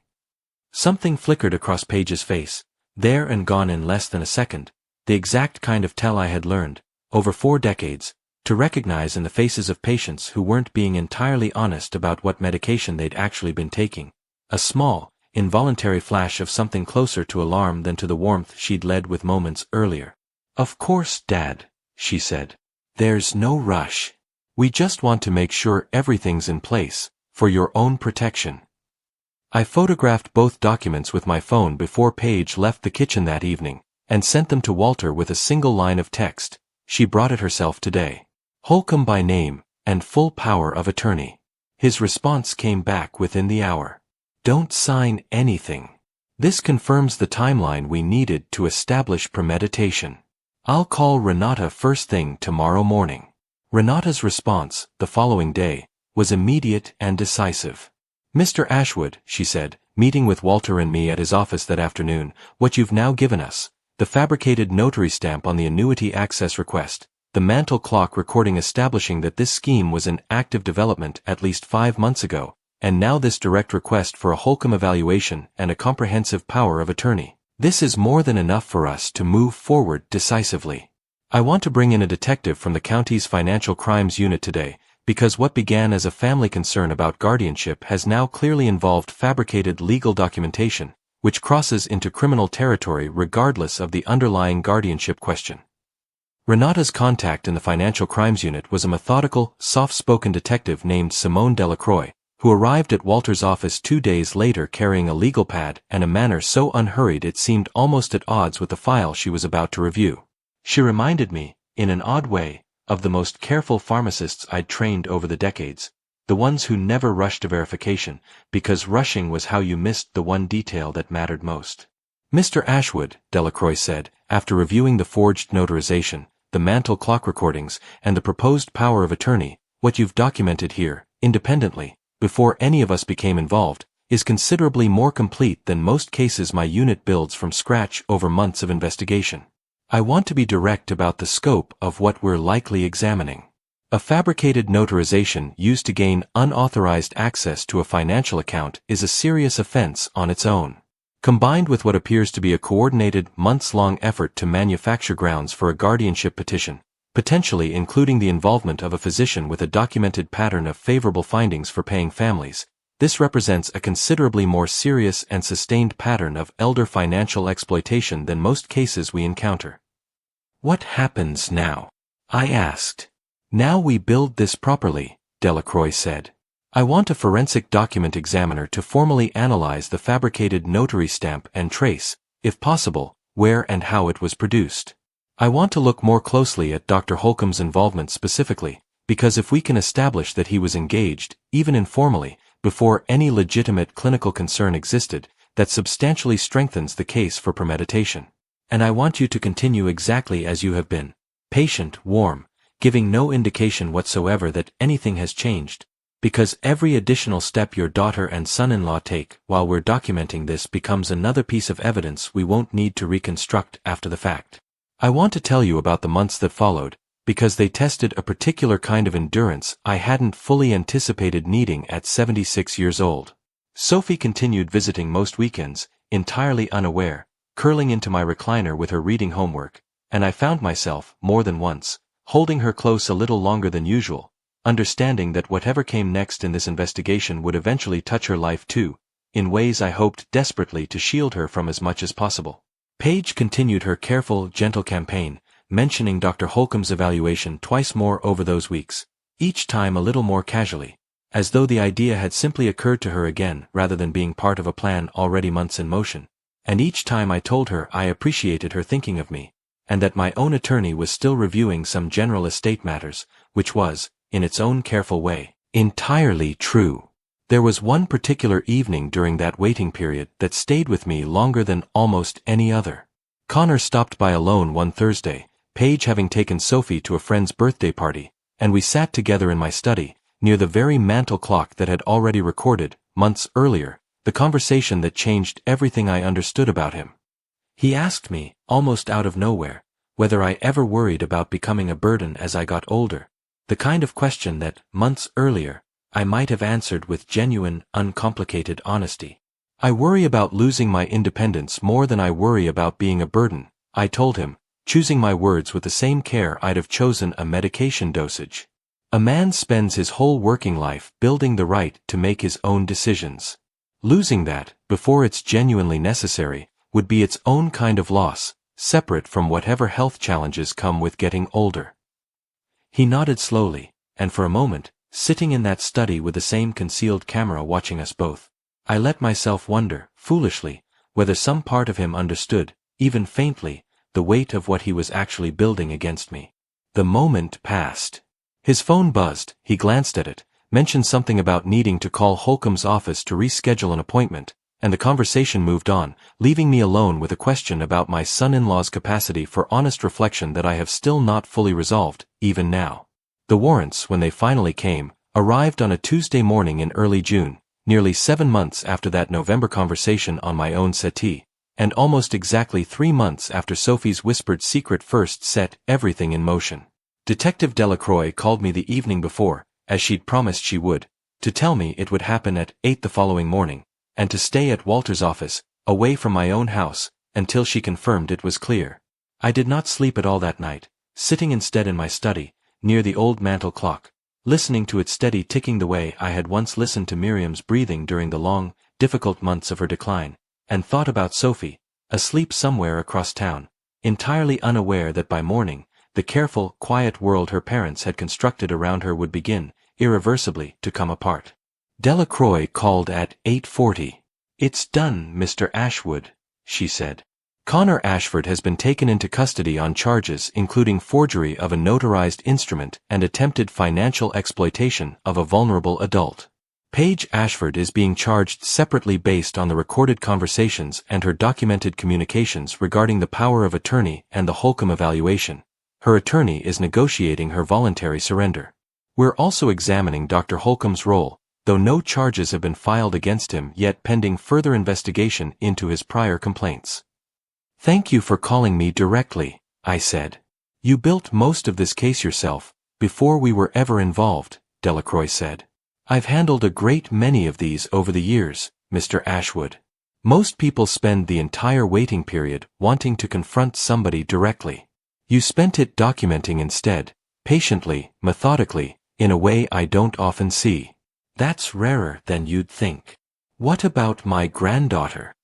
Something flickered across Paige's face, there and gone in less than a second, the exact kind of tell I had learned, over 4 decades, to recognize in the faces of patients who weren't being entirely honest about what medication they'd actually been taking, a small, involuntary flash of something closer to alarm than to the warmth she'd led with moments earlier. "Of course, Dad," she said. "There's no rush. We just want to make sure everything's in place, for your own protection." I photographed both documents with my phone before Paige left the kitchen that evening, and sent them to Walter with a single line of text. She brought it herself today. "Holcomb by name, and full power of attorney." His response came back within the hour. "Don't sign anything. This confirms the timeline we needed to establish premeditation. I'll call Renata first thing tomorrow morning." Renata's response, the following day, was immediate and decisive. "Mr. Ashwood," she said, meeting with Walter and me at his office that afternoon, "what you've now given us, the fabricated notary stamp on the annuity access request, the mantel clock recording establishing that this scheme was in active development at least 5 months ago, and now this direct request for a Holcomb evaluation and a comprehensive power of attorney. This is more than enough for us to move forward decisively. I want to bring in a detective from the county's financial crimes unit today, because what began as a family concern about guardianship has now clearly involved fabricated legal documentation, which crosses into criminal territory regardless of the underlying guardianship question." Renata's contact in the financial crimes unit was a methodical, soft-spoken detective named Simone Delacroix, who arrived at Walter's office 2 days later carrying a legal pad and a manner so unhurried it seemed almost at odds with the file she was about to review. She reminded me, in an odd way, of the most careful pharmacists I'd trained over the decades, the ones who never rushed to verification, because rushing was how you missed the one detail that mattered most. "Mr. Ashwood," Delacroix said, after reviewing the forged notarization, the mantel clock recordings, and the proposed power of attorney, "what you've documented here, independently, before any of us became involved, is considerably more complete than most cases my unit builds from scratch over months of investigation. I want to be direct about the scope of what we're likely examining. A fabricated notarization used to gain unauthorized access to a financial account is a serious offense on its own. Combined with what appears to be a coordinated, months-long effort to manufacture grounds for a guardianship petition, potentially including the involvement of a physician with a documented pattern of favorable findings for paying families, this represents a considerably more serious and sustained pattern of elder financial exploitation than most cases we encounter." "What happens now?" I asked. "Now we build this properly," Delacroix said. "I want a forensic document examiner to formally analyze the fabricated notary stamp and trace, if possible, where and how it was produced. I want to look more closely at Dr. Holcomb's involvement specifically, because if we can establish that he was engaged, even informally, before any legitimate clinical concern existed, that substantially strengthens the case for premeditation. And I want you to continue exactly as you have been. Patient, warm, giving no indication whatsoever that anything has changed, because every additional step your daughter and son-in-law take while we're documenting this becomes another piece of evidence we won't need to reconstruct after the fact. I want to tell you about the months that followed, because they tested a particular kind of endurance I hadn't fully anticipated needing at 76 years old. Sophie continued visiting most weekends, entirely unaware, curling into my recliner with her reading homework, and I found myself, more than once, holding her close a little longer than usual, understanding that whatever came next in this investigation would eventually touch her life too, in ways I hoped desperately to shield her from as much as possible. Paige continued her careful, gentle campaign, mentioning Dr. Holcomb's evaluation twice more over those weeks, each time a little more casually, as though the idea had simply occurred to her again rather than being part of a plan already months in motion, and each time I told her I appreciated her thinking of me, and that my own attorney was still reviewing some general estate matters, which was, in its own careful way, entirely true. There was one particular evening during that waiting period that stayed with me longer than almost any other. Connor stopped by alone one Thursday, Paige having taken Sophie to a friend's birthday party, and we sat together in my study, near the very mantel clock that had already recorded, months earlier, the conversation that changed everything I understood about him. He asked me, almost out of nowhere, whether I ever worried about becoming a burden as I got older, the kind of question that, months earlier, I might have answered with genuine, uncomplicated honesty. I worry about losing my independence more than I worry about being a burden, I told him, choosing my words with the same care I'd have chosen a medication dosage. A man spends his whole working life building the right to make his own decisions. Losing that, before it's genuinely necessary, would be its own kind of loss, separate from whatever health challenges come with getting older. He nodded slowly, and for a moment, sitting in that study with the same concealed camera watching us both, I let myself wonder, foolishly, whether some part of him understood, even faintly, the weight of what he was actually building against me. The moment passed. His phone buzzed, he glanced at it, mentioned something about needing to call Holcomb's office to reschedule an appointment, and the conversation moved on, leaving me alone with a question about my son-in-law's capacity for honest reflection that I have still not fully resolved, even now. The warrants, when they finally came, arrived on a Tuesday morning in early June, nearly 7 months after that November conversation on my own settee, and almost exactly 3 months after Sophie's whispered secret first set everything in motion. Detective Delacroix called me the evening before, as she'd promised she would, to tell me it would happen at 8 the following morning, and to stay at Walter's office, away from my own house, until she confirmed it was clear. I did not sleep at all that night, sitting instead in my study, near the old mantel clock, listening to its steady ticking the way I had once listened to Miriam's breathing during the long, difficult months of her decline, and thought about Sophie, asleep somewhere across town, entirely unaware that by morning, the careful, quiet world her parents had constructed around her would begin, irreversibly, to come apart. Delacroix called at 8:40. "It's done, Mr. Ashwood," she said. "Connor Ashford has been taken into custody on charges including forgery of a notarized instrument and attempted financial exploitation of a vulnerable adult. Paige Ashford is being charged separately based on the recorded conversations and her documented communications regarding the power of attorney and the Holcomb evaluation. Her attorney is negotiating her voluntary surrender. We're also examining Dr. Holcomb's role, though no charges have been filed against him yet pending further investigation into his prior complaints." "Thank you for calling me directly," I said. "You built most of this case yourself, before we were ever involved," Delacroix said. "I've handled a great many of these over the years, Mr. Ashwood. Most people spend the entire waiting period wanting to confront somebody directly. You spent it documenting instead, patiently, methodically, in a way I don't often see. That's rarer than you'd think." "What about my granddaughter?"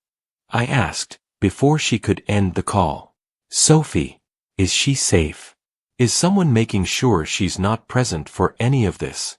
I asked, before she could end the call. "Sophie, is she safe? Is someone making sure she's not present for any of this?"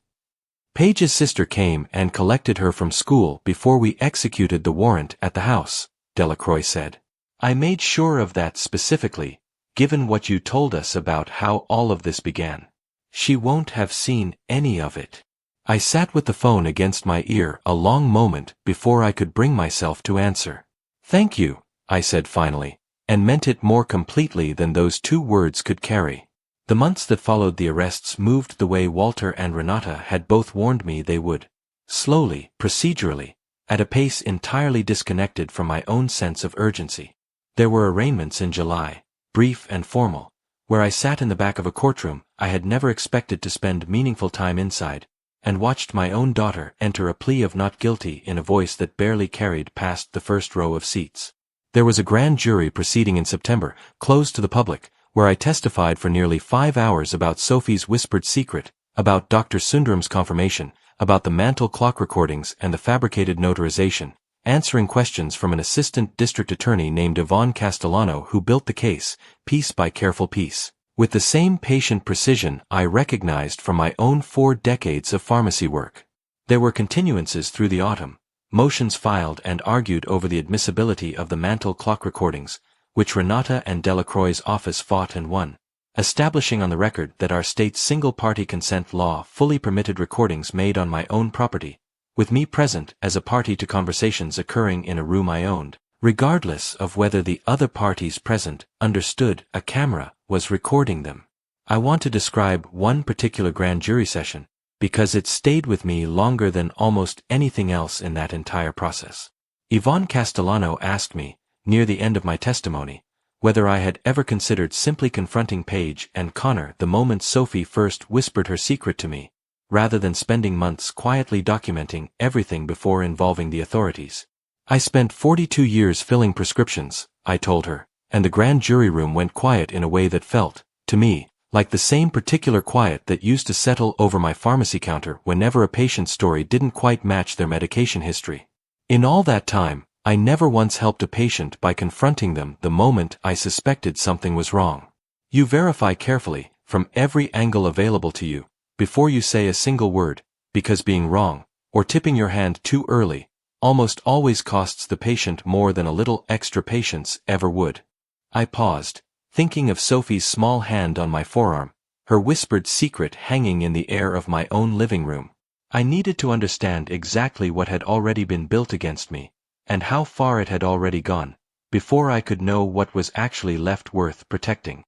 "Paige's sister came and collected her from school before we executed the warrant at the house," Delacroix said. "I made sure of that specifically, given what you told us about how all of this began. She won't have seen any of it. I sat with the phone against my ear a long moment before I could bring myself to answer. Thank you, I said finally, and meant it more completely than those 2 words could carry. The months that followed the arrests moved the way Walter and Renata had both warned me they would. Slowly, procedurally, at a pace entirely disconnected from my own sense of urgency. There were arraignments in July, brief and formal, where I sat in the back of a courtroom I had never expected to spend meaningful time inside, and watched my own daughter enter a plea of not guilty in a voice that barely carried past the first row of seats. There was a grand jury proceeding in September, closed to the public, where I testified for nearly 5 hours about Sophie's whispered secret, about Dr. Sundaram's confirmation, about the mantle clock recordings and the fabricated notarization, answering questions from an assistant district attorney named Yvonne Castellano who built the case, piece by careful piece, with the same patient precision I recognized from my own 4 decades of pharmacy work. There were continuances through the autumn, motions filed and argued over the admissibility of the mantle clock recordings, which Renata and Delacroix's office fought and won, establishing on the record that our state's single-party consent law fully permitted recordings made on my own property, with me present as a party to conversations occurring in a room I owned, regardless of whether the other parties present understood a camera was recording them. I want to describe one particular grand jury session, because it stayed with me longer than almost anything else in that entire process. Yvonne Castellano asked me, near the end of my testimony, whether I had ever considered simply confronting Paige and Connor the moment Sophie first whispered her secret to me, rather than spending months quietly documenting everything before involving the authorities. I spent 42 years filling prescriptions, I told her, and the grand jury room went quiet in a way that felt, to me, like the same particular quiet that used to settle over my pharmacy counter whenever a patient's story didn't quite match their medication history. In all that time, I never once helped a patient by confronting them the moment I suspected something was wrong. You verify carefully, from every angle available to you, before you say a single word, because being wrong, or tipping your hand too early, almost always costs the patient more than a little extra patience ever would. I paused, thinking of Sophie's small hand on my forearm, her whispered secret hanging in the air of my own living room. I needed to understand exactly what had already been built against me, and how far it had already gone, before I could know what was actually left worth protecting.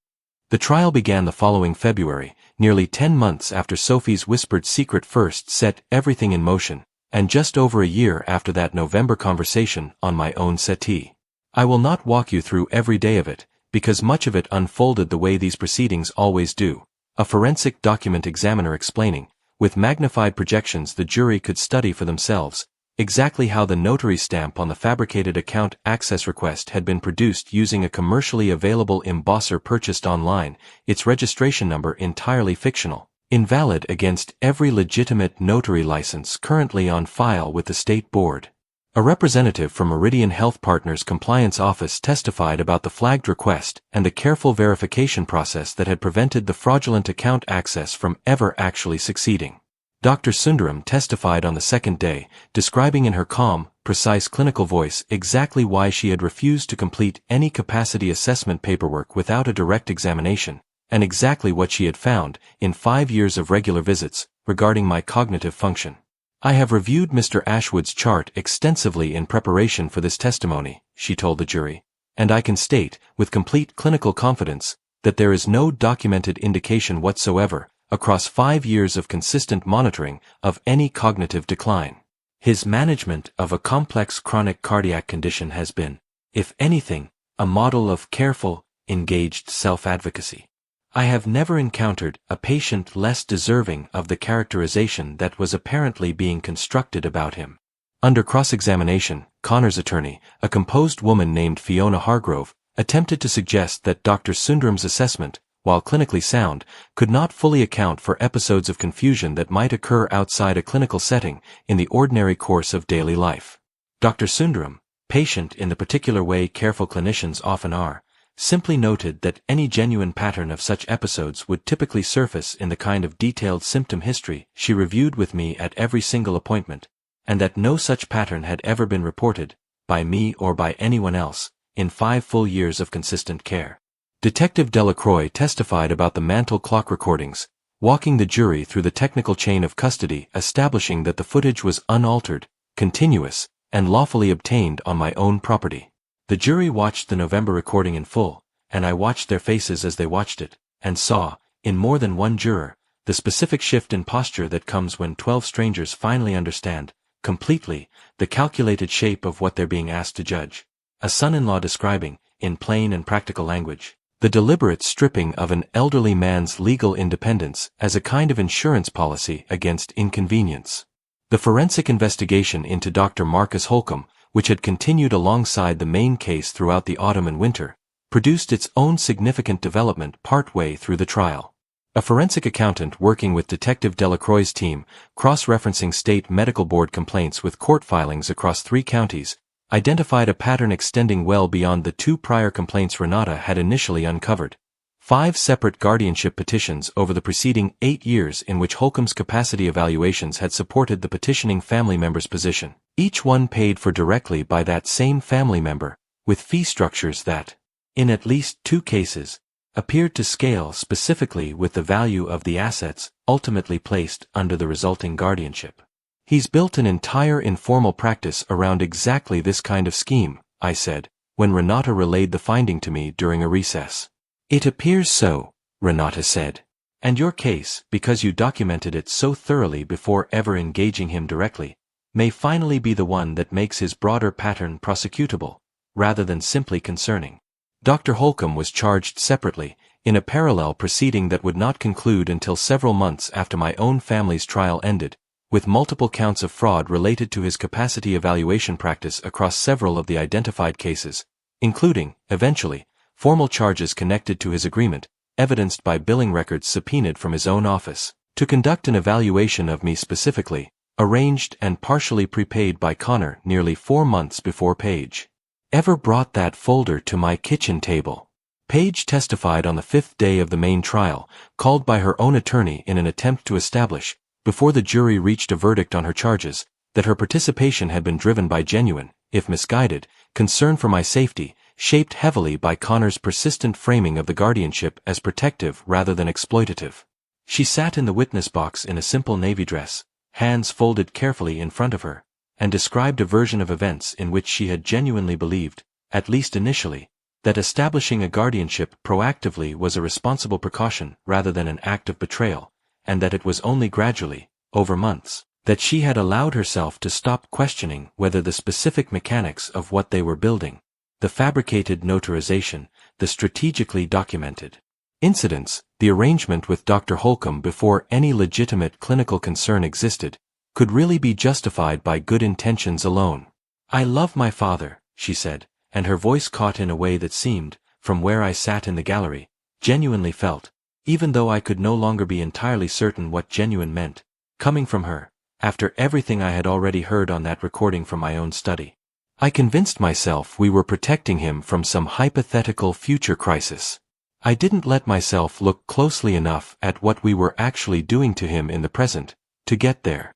The trial began the following February, nearly 10 months after Sophie's whispered secret first set everything in motion, and just over a year after that November conversation on my own settee. I will not walk you through every day of it, because much of it unfolded the way these proceedings always do, a forensic document examiner explaining, with magnified projections the jury could study for themselves, exactly how the notary stamp on the fabricated account access request had been produced using a commercially available embosser purchased online, its registration number entirely fictional, invalid against every legitimate notary license currently on file with the state board. A representative from Meridian Health Partners Compliance Office testified about the flagged request and the careful verification process that had prevented the fraudulent account access from ever actually succeeding. Dr. Sundaram testified on the second day, describing in her calm, precise clinical voice exactly why she had refused to complete any capacity assessment paperwork without a direct examination, and exactly what she had found, in 5 years of regular visits, regarding my cognitive function. I have reviewed Mr. Ashwood's chart extensively in preparation for this testimony, she told the jury, and I can state, with complete clinical confidence, that there is no documented indication whatsoever, across 5 years of consistent monitoring, of any cognitive decline. His management of a complex chronic cardiac condition has been, if anything, a model of careful, engaged self-advocacy. I have never encountered a patient less deserving of the characterization that was apparently being constructed about him. Under cross-examination, Connor's attorney, a composed woman named Fiona Hargrove, attempted to suggest that Dr. Sundaram's assessment, while clinically sound, could not fully account for episodes of confusion that might occur outside a clinical setting in the ordinary course of daily life. Dr. Sundaram, patient in the particular way careful clinicians often are, simply noted that any genuine pattern of such episodes would typically surface in the kind of detailed symptom history she reviewed with me at every single appointment, and that no such pattern had ever been reported, by me or by anyone else, in 5 full years of consistent care. Detective Delacroix testified about the mantle clock recordings, walking the jury through the technical chain of custody, establishing that the footage was unaltered, continuous, and lawfully obtained on my own property. The jury watched the November recording in full, and I watched their faces as they watched it, and saw, in more than one juror, the specific shift in posture that comes when 12 strangers finally understand, completely, the calculated shape of what they're being asked to judge. A son-in-law describing, in plain and practical language, the deliberate stripping of an elderly man's legal independence as a kind of insurance policy against inconvenience. The forensic investigation into Dr. Marcus Holcomb, which had continued alongside the main case throughout the autumn and winter, produced its own significant development partway through the trial. A forensic accountant working with Detective Delacroix's team, cross-referencing state medical board complaints with court filings across 3 counties, identified a pattern extending well beyond the 2 prior complaints Renata had initially uncovered. 5 separate guardianship petitions over the preceding 8 years in which Holcomb's capacity evaluations had supported the petitioning family member's position, each one paid for directly by that same family member, with fee structures that, in at least 2 cases, appeared to scale specifically with the value of the assets ultimately placed under the resulting guardianship. He's built an entire informal practice around exactly this kind of scheme, I said, when Renata relayed the finding to me during a recess. It appears so, Renata said. And your case, because you documented it so thoroughly before ever engaging him directly, may finally be the one that makes his broader pattern prosecutable, rather than simply concerning. Dr. Holcomb was charged separately, in a parallel proceeding that would not conclude until several months after my own family's trial ended, with multiple counts of fraud related to his capacity evaluation practice across several of the identified cases, including, eventually, formal charges connected to his agreement, evidenced by billing records subpoenaed from his own office, to conduct an evaluation of me specifically, arranged and partially prepaid by Connor nearly 4 months before Paige ever brought that folder to my kitchen table. Paige testified on the 5th day of the main trial, called by her own attorney in an attempt to establish, before the jury reached a verdict on her charges, that her participation had been driven by genuine, if misguided, concern for my safety, shaped heavily by Connor's persistent framing of the guardianship as protective rather than exploitative. She sat in the witness box in a simple navy dress, hands folded carefully in front of her, and described a version of events in which she had genuinely believed, at least initially, that establishing a guardianship proactively was a responsible precaution rather than an act of betrayal, and that it was only gradually, over months, that she had allowed herself to stop questioning whether the specific mechanics of what they were building, the fabricated notarization, the strategically documented incidents, the arrangement with Dr. Holcomb before any legitimate clinical concern existed, could really be justified by good intentions alone. I love my father, she said, and her voice caught in a way that seemed, from where I sat in the gallery, genuinely felt, even though I could no longer be entirely certain what genuine meant, coming from her, after everything I had already heard on that recording from my own study. I convinced myself we were protecting him from some hypothetical future crisis. I didn't let myself look closely enough at what we were actually doing to him in the present, to get there.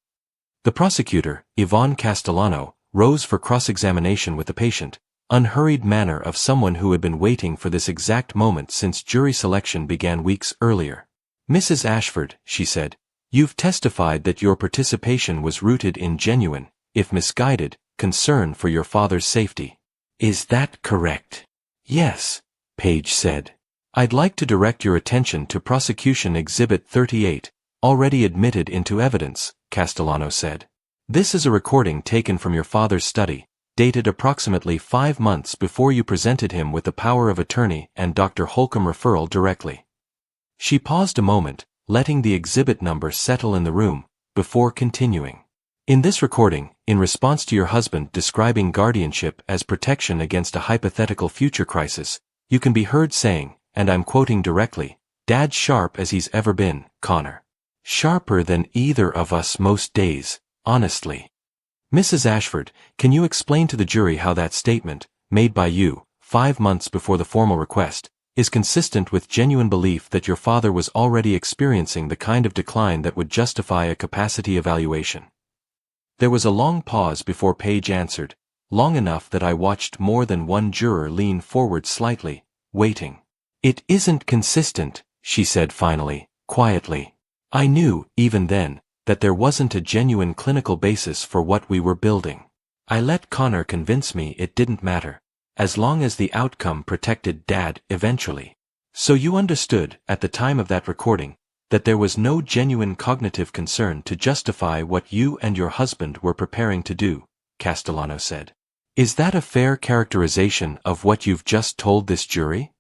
The prosecutor, Yvonne Castellano, rose for cross-examination with the patient, unhurried manner of someone who had been waiting for this exact moment since jury selection began weeks earlier. Mrs. Ashford, she said, you've testified that your participation was rooted in genuine, if misguided, concern for your father's safety. Is that correct? Yes, Paige said. I'd like to direct your attention to Prosecution Exhibit 38, already admitted into evidence, Castellano said. This is a recording taken from your father's study, dated approximately 5 months before you presented him with the power of attorney and Dr. Holcomb referral directly. She paused a moment, letting the exhibit number settle in the room, before continuing. In this recording, in response to your husband describing guardianship as protection against a hypothetical future crisis, you can be heard saying, and I'm quoting directly, "Dad's sharp as he's ever been, Connor. Sharper than either of us most days, honestly." Mrs. Ashford, can you explain to the jury how that statement, made by you, 5 months before the formal request, is consistent with genuine belief that your father was already experiencing the kind of decline that would justify a capacity evaluation? There was a long pause before Paige answered, long enough that I watched more than one juror lean forward slightly, waiting. "It isn't consistent," she said finally, quietly. I knew, even then, that there wasn't a genuine clinical basis for what we were building. I let Connor convince me it didn't matter, as long as the outcome protected Dad eventually. So you understood, at the time of that recording, that there was no genuine cognitive concern to justify what you and your husband were preparing to do, Castellano said. Is that a fair characterization of what you've just told this jury?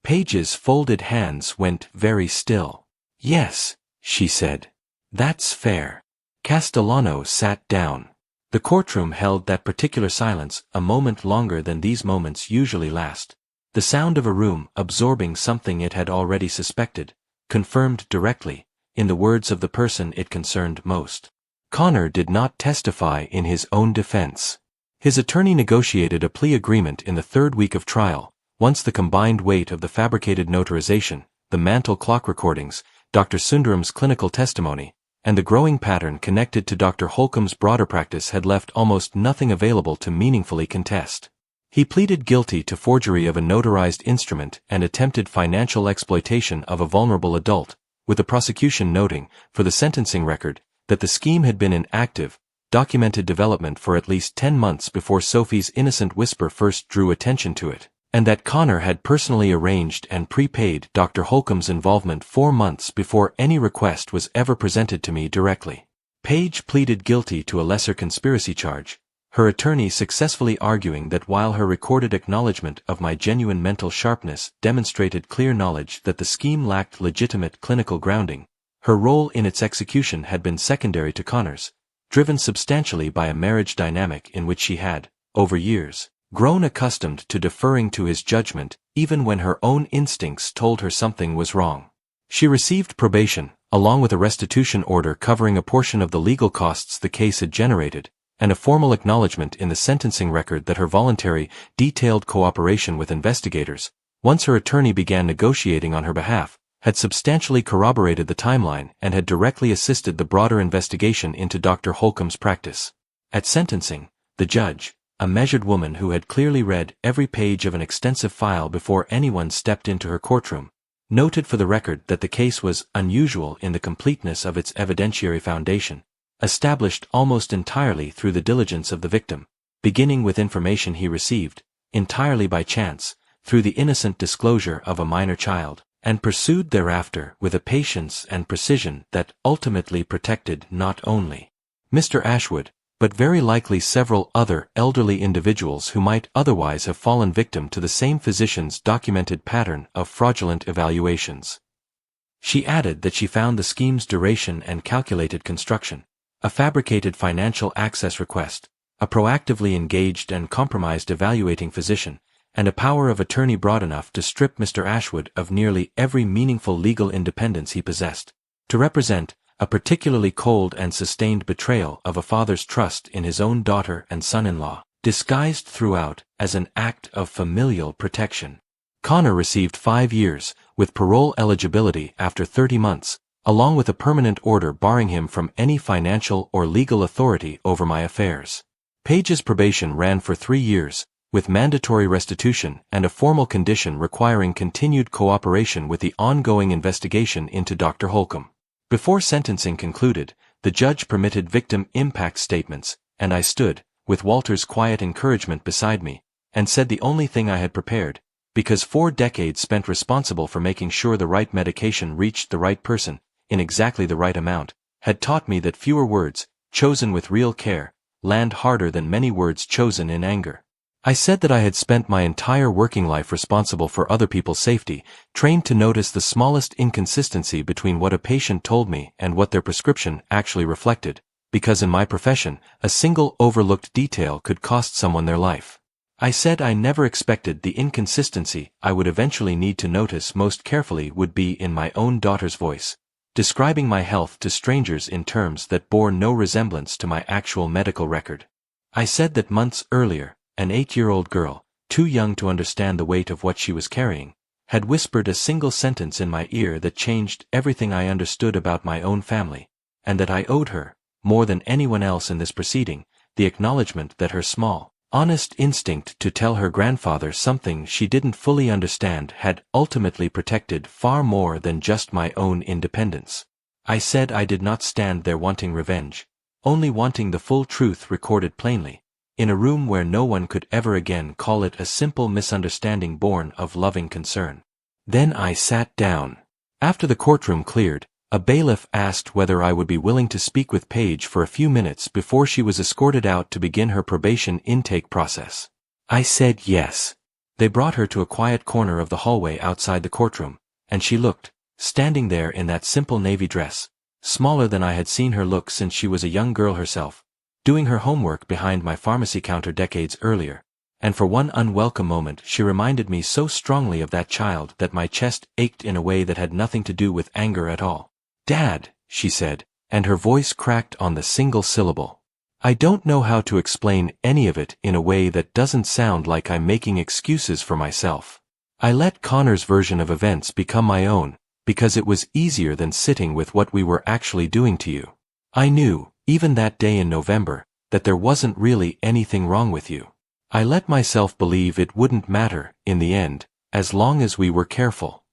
Paige's folded hands went very still. Yes, she said. That's fair. Castellano sat down. The courtroom held that particular silence a moment longer than these moments usually last. The sound of a room absorbing something it had already suspected, confirmed directly, in the words of the person it concerned most. Connor did not testify in his own defense. His attorney negotiated a plea agreement in the third week of trial, once the combined weight of the fabricated notarization, the Mantle clock recordings, Dr. Sundaram's clinical testimony, and the growing pattern connected to Dr. Holcomb's broader practice had left almost nothing available to meaningfully contest. He pleaded guilty to forgery of a notarized instrument and attempted financial exploitation of a vulnerable adult, with the prosecution noting, for the sentencing record, that the scheme had been in active, documented development for at least 10 months before Sophie's innocent whisper first drew attention to it, and that Connor had personally arranged and prepaid Dr. Holcomb's involvement 4 months before any request was ever presented to me directly. Paige pleaded guilty to a lesser conspiracy charge, her attorney successfully arguing that while her recorded acknowledgement of my genuine mental sharpness demonstrated clear knowledge that the scheme lacked legitimate clinical grounding, her role in its execution had been secondary to Connor's, driven substantially by a marriage dynamic in which she had, over years, grown accustomed to deferring to his judgment even when her own instincts told her something was wrong. She received probation, along with a restitution order covering a portion of the legal costs the case had generated, and a formal acknowledgement in the sentencing record that her voluntary, detailed cooperation with investigators, once her attorney began negotiating on her behalf, had substantially corroborated the timeline and had directly assisted the broader investigation into Dr. Holcomb's practice. At sentencing, the judge, a measured woman who had clearly read every page of an extensive file before anyone stepped into her courtroom, noted for the record that the case was unusual in the completeness of its evidentiary foundation, established almost entirely through the diligence of the victim, beginning with information he received, entirely by chance, through the innocent disclosure of a minor child, and pursued thereafter with a patience and precision that ultimately protected not only Mr. Ashwood, but very likely several other elderly individuals who might otherwise have fallen victim to the same physician's documented pattern of fraudulent evaluations. She added that she found the scheme's duration and calculated construction, a fabricated financial access request, a proactively engaged and compromised evaluating physician, and a power of attorney broad enough to strip Mr. Ashwood of nearly every meaningful legal independence he possessed, to represent a particularly cold and sustained betrayal of a father's trust in his own daughter and son-in-law, disguised throughout as an act of familial protection. Connor received 5 years, with parole eligibility after 30 months, along with a permanent order barring him from any financial or legal authority over my affairs. Paige's probation ran for 3 years, with mandatory restitution and a formal condition requiring continued cooperation with the ongoing investigation into Dr. Holcomb. Before sentencing concluded, the judge permitted victim impact statements, and I stood, with Walter's quiet encouragement beside me, and said the only thing I had prepared, because 4 decades spent responsible for making sure the right medication reached the right person, in exactly the right amount, had taught me that fewer words, chosen with real care, land harder than many words chosen in anger. I said that I had spent my entire working life responsible for other people's safety, trained to notice the smallest inconsistency between what a patient told me and what their prescription actually reflected, because in my profession, a single overlooked detail could cost someone their life. I said I never expected the inconsistency I would eventually need to notice most carefully would be in my own daughter's voice, describing my health to strangers in terms that bore no resemblance to my actual medical record. I said that months earlier, an 8-year-old girl, too young to understand the weight of what she was carrying, had whispered a single sentence in my ear that changed everything I understood about my own family, and that I owed her, more than anyone else in this proceeding, the acknowledgement that her small, honest instinct to tell her grandfather something she didn't fully understand had ultimately protected far more than just my own independence. I said I did not stand there wanting revenge, only wanting the full truth recorded plainly, in a room where no one could ever again call it a simple misunderstanding born of loving concern. Then I sat down. After the courtroom cleared, a bailiff asked whether I would be willing to speak with Paige for a few minutes before she was escorted out to begin her probation intake process. I said yes. They brought her to a quiet corner of the hallway outside the courtroom, and she looked, standing there in that simple navy dress, smaller than I had seen her look since she was a young girl herself, doing her homework behind my pharmacy counter decades earlier, and for one unwelcome moment she reminded me so strongly of that child that my chest ached in a way that had nothing to do with anger at all. "Dad," she said, and her voice cracked on the single syllable. I don't know how to explain any of it in a way that doesn't sound like I'm making excuses for myself. I let Connor's version of events become my own, because it was easier than sitting with what we were actually doing to you. I knew, even that day in November, that there wasn't really anything wrong with you. I let myself believe it wouldn't matter, in the end, as long as we were careful.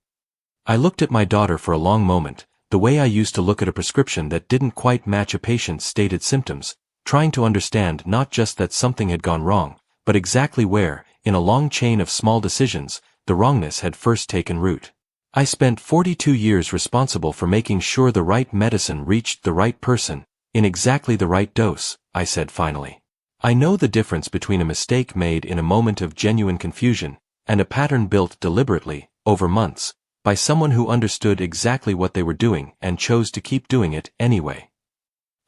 I looked at my daughter for a long moment, the way I used to look at a prescription that didn't quite match a patient's stated symptoms, trying to understand not just that something had gone wrong, but exactly where, in a long chain of small decisions, the wrongness had first taken root. I spent 42 years responsible for making sure the right medicine reached the right person, in exactly the right dose, I said finally. I know the difference between a mistake made in a moment of genuine confusion, and a pattern built deliberately, over months, by someone who understood exactly what they were doing and chose to keep doing it anyway.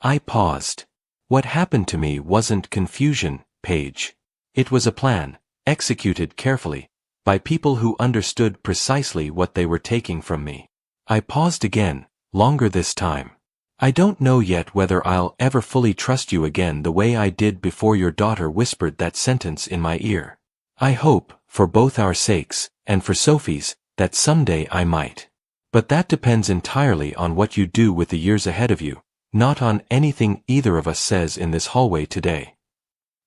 I paused. What happened to me wasn't confusion, Paige. It was a plan, executed carefully, by people who understood precisely what they were taking from me. I paused again, longer this time. I don't know yet whether I'll ever fully trust you again the way I did before your daughter whispered that sentence in my ear. I hope, for both our sakes, and for Sophie's, that someday I might. But that depends entirely on what you do with the years ahead of you, not on anything either of us says in this hallway today.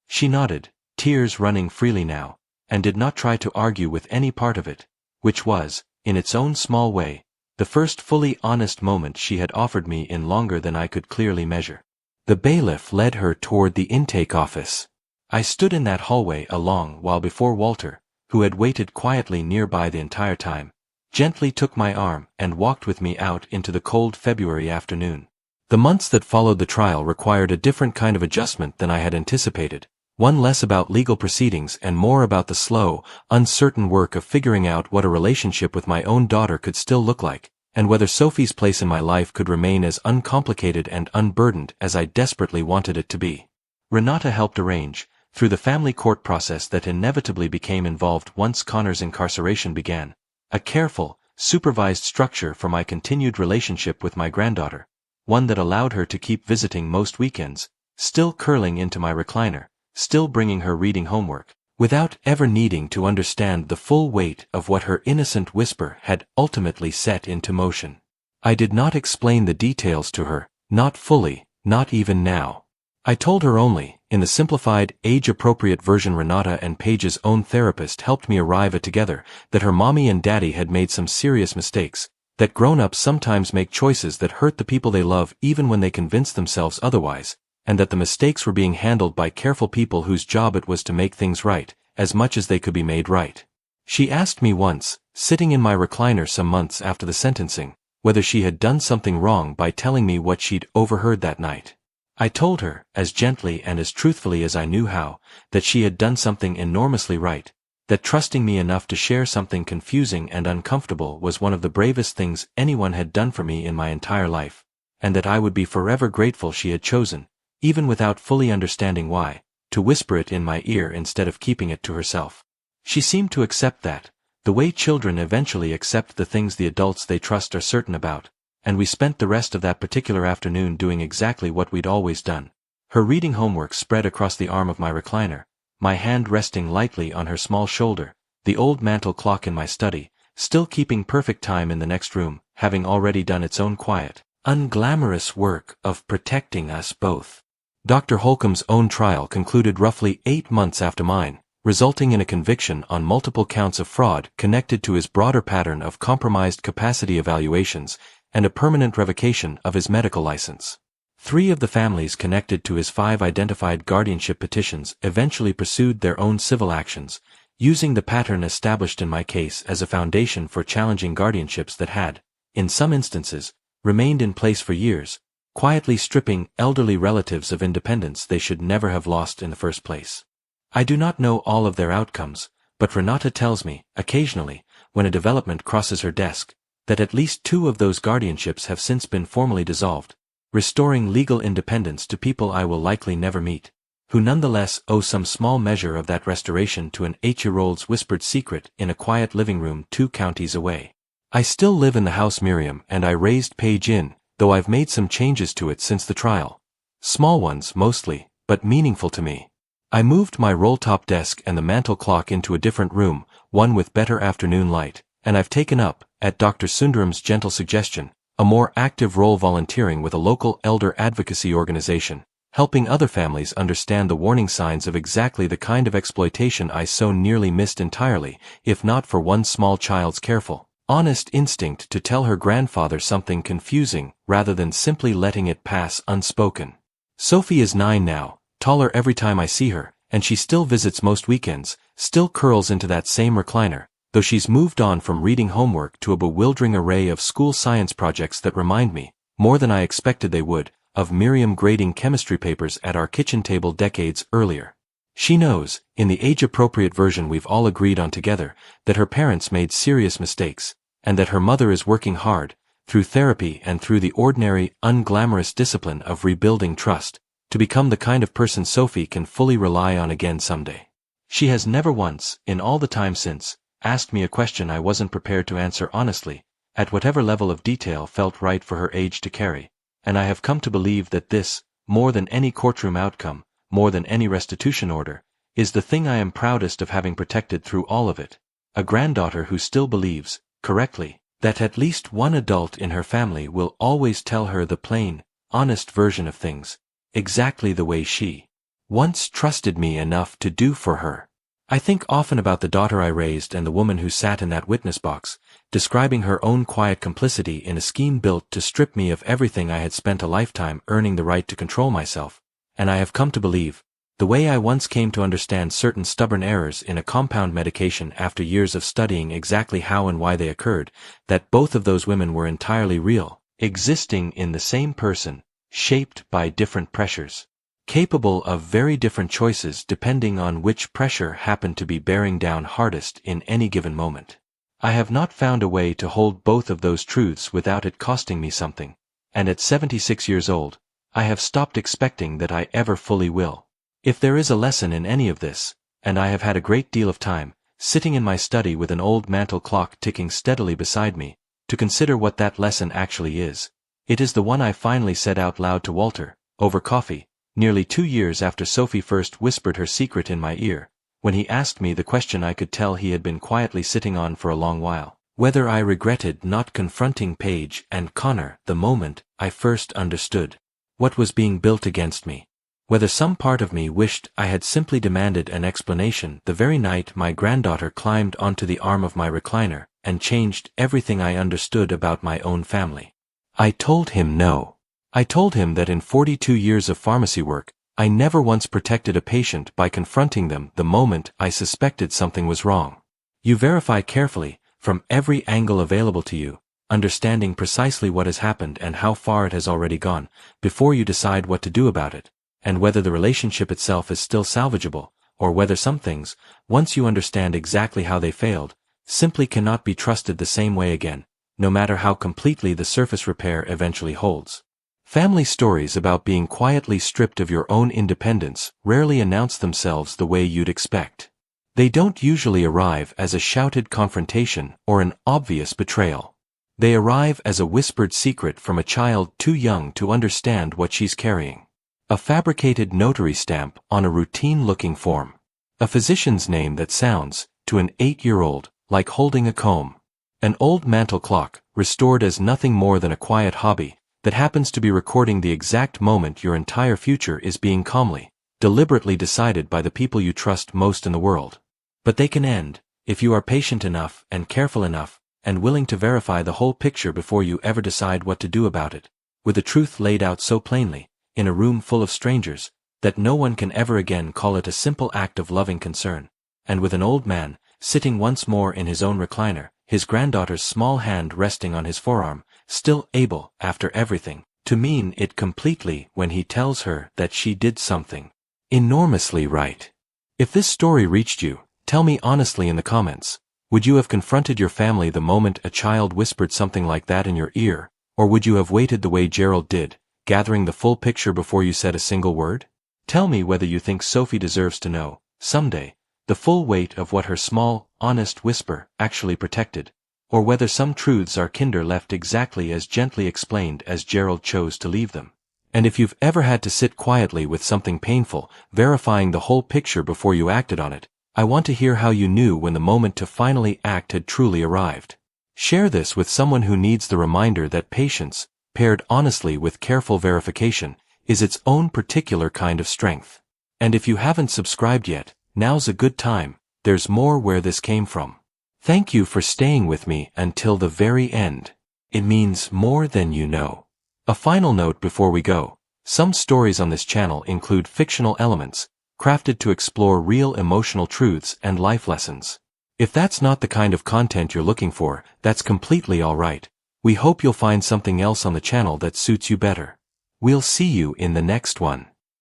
She nodded, tears running freely now, and did not try to argue with any part of it, which was, in its own small way, the first fully honest moment she had offered me in longer than I could clearly measure. The bailiff led her toward the intake office. I stood in that hallway a long while before Walter, who had waited quietly nearby the entire time, gently took my arm and walked with me out into the cold February afternoon. The months that followed the trial required a different kind of adjustment than I had anticipated, one less about legal proceedings and more about the slow, uncertain work of figuring out what a relationship with my own daughter could still look like, and whether Sophie's place in my life could remain as uncomplicated and unburdened as I desperately wanted it to be. Renata helped arrange, through the family court process that inevitably became involved once Connor's incarceration began, a careful, supervised structure for my continued relationship with my granddaughter, one that allowed her to keep visiting most weekends, still curling into my recliner, still bringing her reading homework, without ever needing to understand the full weight of what her innocent whisper had ultimately set into motion. I did not explain the details to her, not fully, not even now. I told her only, in the simplified, age-appropriate version Renata and Paige's own therapist helped me arrive at together, that her mommy and daddy had made some serious mistakes, that grown-ups sometimes make choices that hurt the people they love even when they convince themselves otherwise, and that the mistakes were being handled by careful people whose job it was to make things right, as much as they could be made right. She asked me once, sitting in my recliner some months after the sentencing, whether she had done something wrong by telling me what she'd overheard that night. I told her, as gently and as truthfully as I knew how, that she had done something enormously right, that trusting me enough to share something confusing and uncomfortable was one of the bravest things anyone had done for me in my entire life, and that I would be forever grateful she had chosen, even without fully understanding why, to whisper it in my ear instead of keeping it to herself. She seemed to accept that, the way children eventually accept the things the adults they trust are certain about, and we spent the rest of that particular afternoon doing exactly what we'd always done. Her reading homework spread across the arm of my recliner, my hand resting lightly on her small shoulder, the old mantel clock in my study, still keeping perfect time in the next room, having already done its own quiet, unglamorous work of protecting us both. Dr. Holcomb's own trial concluded roughly 8 months after mine, resulting in a conviction on multiple counts of fraud connected to his broader pattern of compromised capacity evaluations and a permanent revocation of his medical license. 3 of the families connected to his 5 identified guardianship petitions eventually pursued their own civil actions, using the pattern established in my case as a foundation for challenging guardianships that had, in some instances, remained in place for years, quietly stripping elderly relatives of independence they should never have lost in the first place. I do not know all of their outcomes, but Renata tells me, occasionally, when a development crosses her desk, that at least 2 of those guardianships have since been formally dissolved, restoring legal independence to people I will likely never meet, who nonetheless owe some small measure of that restoration to an 8-year-old's whispered secret in a quiet living room 2 counties away. I still live in the house Miriam and I raised Paige in, though I've made some changes to it since the trial. Small ones, mostly, but meaningful to me. I moved my roll-top desk and the mantel clock into a different room, one with better afternoon light, and I've taken up, at Dr. Sundaram's gentle suggestion, a more active role volunteering with a local elder advocacy organization, helping other families understand the warning signs of exactly the kind of exploitation I so nearly missed entirely, if not for one small child's careful, honest instinct to tell her grandfather something confusing rather than simply letting it pass unspoken. Sophie is 9 now, taller every time I see her, and she still visits most weekends, still curls into that same recliner, though she's moved on from reading homework to a bewildering array of school science projects that remind me, more than I expected they would, of Miriam grading chemistry papers at our kitchen table decades earlier. She knows, in the age-appropriate version we've all agreed on together, that her parents made serious mistakes, and that her mother is working hard, through therapy and through the ordinary, unglamorous discipline of rebuilding trust, to become the kind of person Sophie can fully rely on again someday. She has never once, in all the time since, asked me a question I wasn't prepared to answer honestly, at whatever level of detail felt right for her age to carry, and I have come to believe that this, more than any courtroom outcome, more than any restitution order, is the thing I am proudest of having protected through all of it, a granddaughter who still believes, correctly, that at least one adult in her family will always tell her the plain, honest version of things, exactly the way she once trusted me enough to do for her. I think often about the daughter I raised and the woman who sat in that witness box, describing her own quiet complicity in a scheme built to strip me of everything I had spent a lifetime earning the right to control myself, and I have come to believe, the way I once came to understand certain stubborn errors in a compound medication after years of studying exactly how and why they occurred, that both of those women were entirely real, existing in the same person, shaped by different pressures, capable of very different choices depending on which pressure happened to be bearing down hardest in any given moment. I have not found a way to hold both of those truths without it costing me something, and at 76 years old, I have stopped expecting that I ever fully will. If there is a lesson in any of this, and I have had a great deal of time, sitting in my study with an old mantel clock ticking steadily beside me, to consider what that lesson actually is, it is the one I finally said out loud to Walter, over coffee, nearly 2 years after Sophie first whispered her secret in my ear, when he asked me the question I could tell he had been quietly sitting on for a long while, whether I regretted not confronting Paige and Connor the moment I first understood what was being built against me, whether some part of me wished I had simply demanded an explanation the very night my granddaughter climbed onto the arm of my recliner and changed everything I understood about my own family. I told him no. I told him that in 42 years of pharmacy work, I never once protected a patient by confronting them the moment I suspected something was wrong. You verify carefully, from every angle available to you, understanding precisely what has happened and how far it has already gone, before you decide what to do about it, and whether the relationship itself is still salvageable, or whether some things, once you understand exactly how they failed, simply cannot be trusted the same way again, no matter how completely the surface repair eventually holds. Family stories about being quietly stripped of your own independence rarely announce themselves the way you'd expect. They don't usually arrive as a shouted confrontation or an obvious betrayal. They arrive as a whispered secret from a child too young to understand what she's carrying. A fabricated notary stamp on a routine-looking form. A physician's name that sounds, to an 8-year-old, like holding a comb. An old mantel clock, restored as nothing more than a quiet hobby, that happens to be recording the exact moment your entire future is being calmly, deliberately decided by the people you trust most in the world. But they can end, if you are patient enough and careful enough, and willing to verify the whole picture before you ever decide what to do about it, with the truth laid out so plainly, in a room full of strangers, that no one can ever again call it a simple act of loving concern, and with an old man, sitting once more in his own recliner, his granddaughter's small hand resting on his forearm, still able, after everything, to mean it completely when he tells her that she did something enormously right. If this story reached you, tell me honestly in the comments. Would you have confronted your family the moment a child whispered something like that in your ear, or would you have waited the way Gerald did, gathering the full picture before you said a single word? Tell me whether you think Sophie deserves to know, someday, the full weight of what her small, honest whisper actually protected, or whether some truths are kinder left exactly as gently explained as Gerald chose to leave them. And if you've ever had to sit quietly with something painful, verifying the whole picture before you acted on it, I want to hear how you knew when the moment to finally act had truly arrived. Share this with someone who needs the reminder that patience, paired honestly with careful verification, is its own particular kind of strength. And if you haven't subscribed yet, now's a good time. There's more where this came from. Thank you for staying with me until the very end. It means more than you know. A final note before we go. Some stories on this channel include fictional elements, crafted to explore real emotional truths and life lessons. If that's not the kind of content you're looking for, that's completely alright. We hope you'll find something else on the channel that suits you better. We'll see you in the next one.